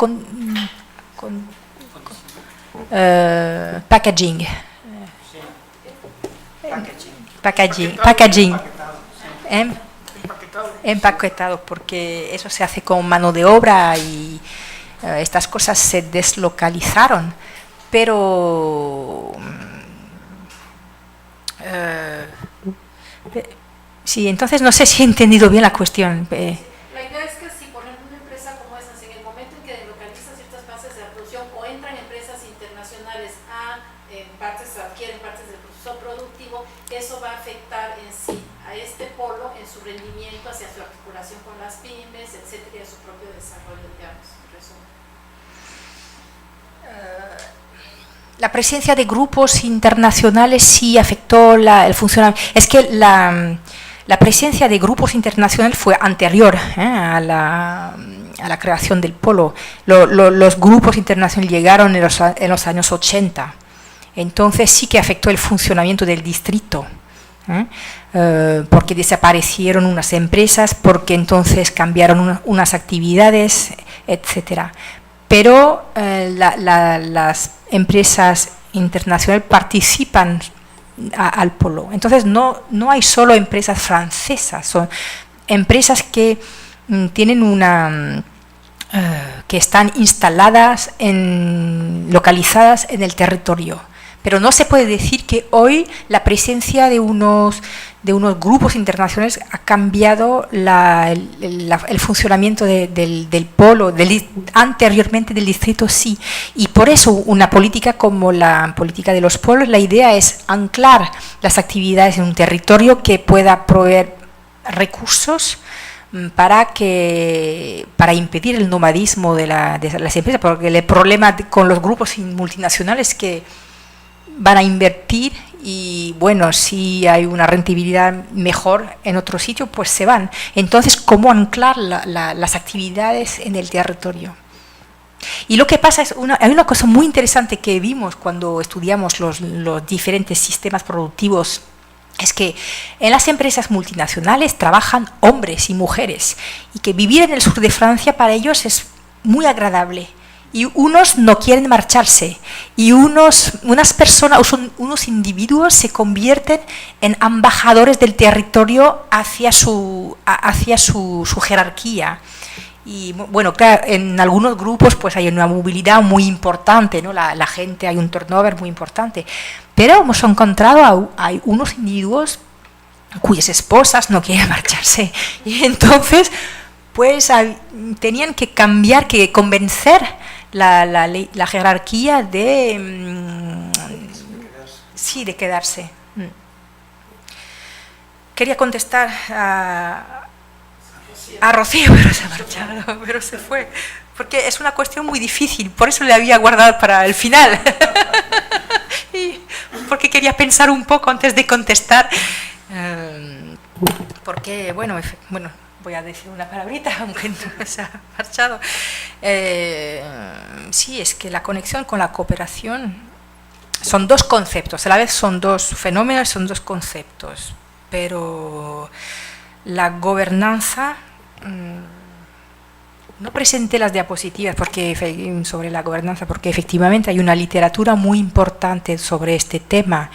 packaging. Packaging. Empaquetado, porque eso se hace con mano de obra y estas cosas se deslocalizaron. Pero sí, entonces no sé si he entendido bien la cuestión. La idea es que si ponen una empresa como esa, en el momento en que deslocalizan ciertas bases de la producción o entran empresas internacionales adquieren partes del proceso productivo, eso va a afectar en sí a este polo en su rendimiento hacia su articulación con las pymes, etcétera, y a su propio desarrollo, digamos, en resumen. La presencia de grupos internacionales sí afectó el funcionamiento. Es que la presencia de grupos internacionales fue anterior a la creación del polo. Los grupos internacionales llegaron en los años 80. Entonces sí que afectó el funcionamiento del distrito. Porque desaparecieron unas empresas, porque entonces cambiaron unas actividades, etcétera. Pero las empresas internacionales participan al polo. Entonces no hay solo empresas francesas, son empresas que tienen que están instaladas, localizadas en el territorio. Pero no se puede decir que hoy la presencia de unos grupos internacionales ha cambiado el funcionamiento del polo, anteriormente del distrito sí. Y por eso una política como la política de los polos, la idea es anclar las actividades en un territorio que pueda proveer recursos para impedir el nomadismo de las empresas, porque el problema con los grupos multinacionales es que van a invertir y bueno, si hay una rentabilidad mejor en otro sitio, pues se van. Entonces, ¿cómo anclar las actividades en el territorio? Y lo que pasa es, hay una cosa muy interesante que vimos cuando estudiamos los diferentes sistemas productivos es que en las empresas multinacionales trabajan hombres y mujeres y que vivir en el sur de Francia para ellos es muy agradable. Y unos no quieren marcharse y unos individuos se convierten en embajadores del territorio hacia su jerarquía. Y bueno, claro, en algunos grupos pues hay una movilidad muy importante, ¿no? La gente, hay un turnover muy importante. Pero hemos encontrado hay unos individuos cuyas esposas no quieren marcharse. Y entonces pues tenían que cambiar, que convencer la jerarquía de quedarse. Quería contestar a Rocío, pero se ha marchado, pero se fue, porque es una cuestión muy difícil, por eso le había guardado para el final, porque quería pensar un poco antes de contestar, porque, bueno, voy a decir una palabrita, aunque no se ha marchado. Sí, es que la conexión con la cooperación son dos conceptos, a la vez son dos fenómenos, son dos conceptos, pero la gobernanza, no presenté las diapositivas sobre la gobernanza porque efectivamente hay una literatura muy importante sobre este tema.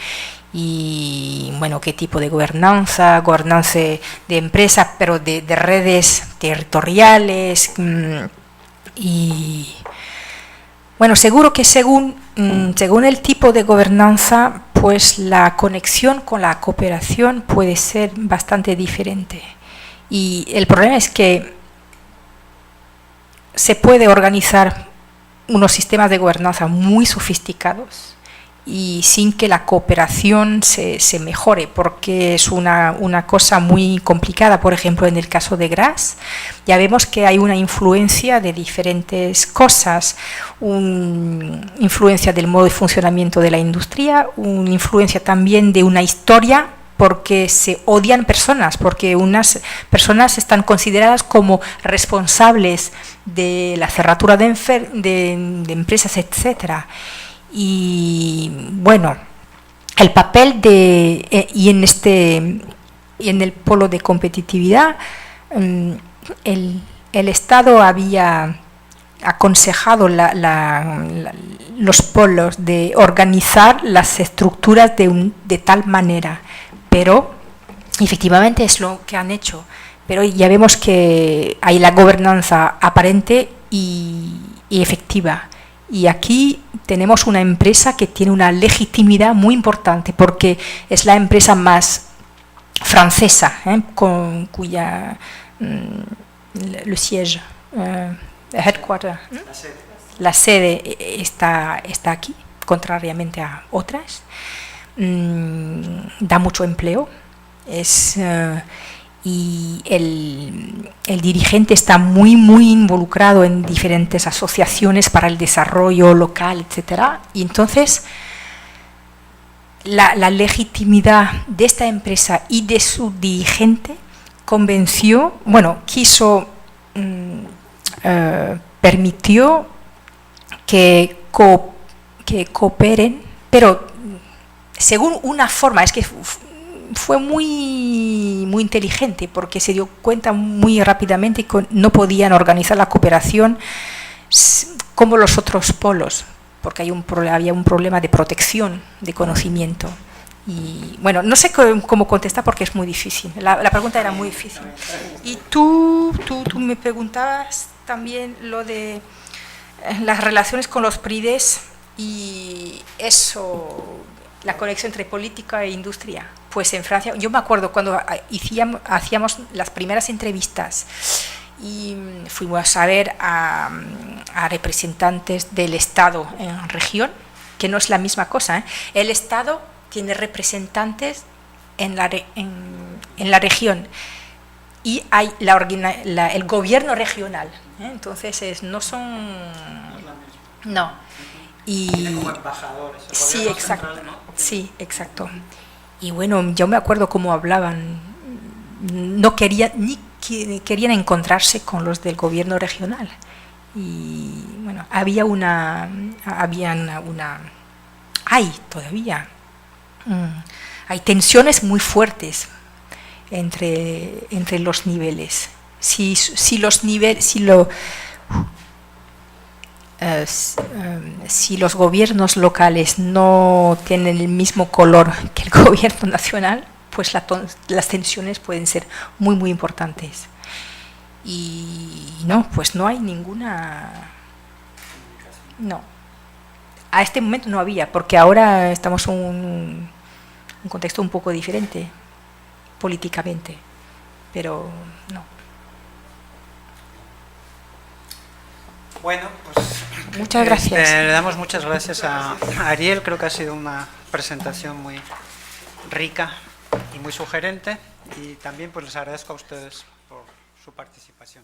Y bueno, qué tipo de gobernanza de empresa, pero de redes territoriales, y bueno, seguro que según el tipo de gobernanza, pues la conexión con la cooperación puede ser bastante diferente. Y el problema es que se puede organizar unos sistemas de gobernanza muy sofisticados y sin que la cooperación se mejore, porque es una cosa muy complicada. Por ejemplo, en el caso de Grasse, ya vemos que hay una influencia de diferentes cosas, una influencia del modo de funcionamiento de la industria, una influencia también de una historia, porque se odian personas, porque unas personas están consideradas como responsables de la cerratura de empresas, etcétera. Y bueno, el papel y en el polo de competitividad, el Estado había aconsejado los polos de organizar las estructuras de tal manera, pero efectivamente es lo que han hecho. Pero ya vemos que hay la gobernanza aparente y efectiva. Y aquí tenemos una empresa que tiene una legitimidad muy importante, porque es la empresa más francesa, con cuya le siège, headquarter, la sede está aquí, contrariamente a otras. Da mucho empleo, y el dirigente está muy involucrado en diferentes asociaciones para el desarrollo local, etcétera. Y entonces la legitimidad de esta empresa y de su dirigente permitió que cooperen, pero según una forma, es que fue muy inteligente, porque se dio cuenta muy rápidamente que no podían organizar la cooperación como los otros polos, porque había un problema de protección de conocimiento. Y bueno, no sé cómo contestar porque es muy difícil, la pregunta era muy difícil. Y tú me preguntabas también lo de las relaciones con los PRIDES y eso, la conexión entre política e industria. Pues en Francia, yo me acuerdo cuando hacíamos las primeras entrevistas y fuimos a ver a representantes del Estado en región, que no es la misma cosa, El Estado tiene representantes en la región y hay el gobierno regional, entonces no son... No. Y como embajadores. Sí, exacto. Sí, exacto. Y bueno, yo me acuerdo cómo hablaban. No querían encontrarse con los del gobierno regional. Y bueno, hay todavía hay tensiones muy fuertes entre los niveles. Si los gobiernos locales no tienen el mismo color que el gobierno nacional, pues las tensiones pueden ser muy, muy importantes. Y no, pues no hay ninguna... No. A este momento no había, porque ahora estamos en un contexto un poco diferente políticamente, pero no. Bueno, pues muchas gracias. Le damos muchas gracias a Ariel, creo que ha sido una presentación muy rica y muy sugerente, y también pues les agradezco a ustedes por su participación.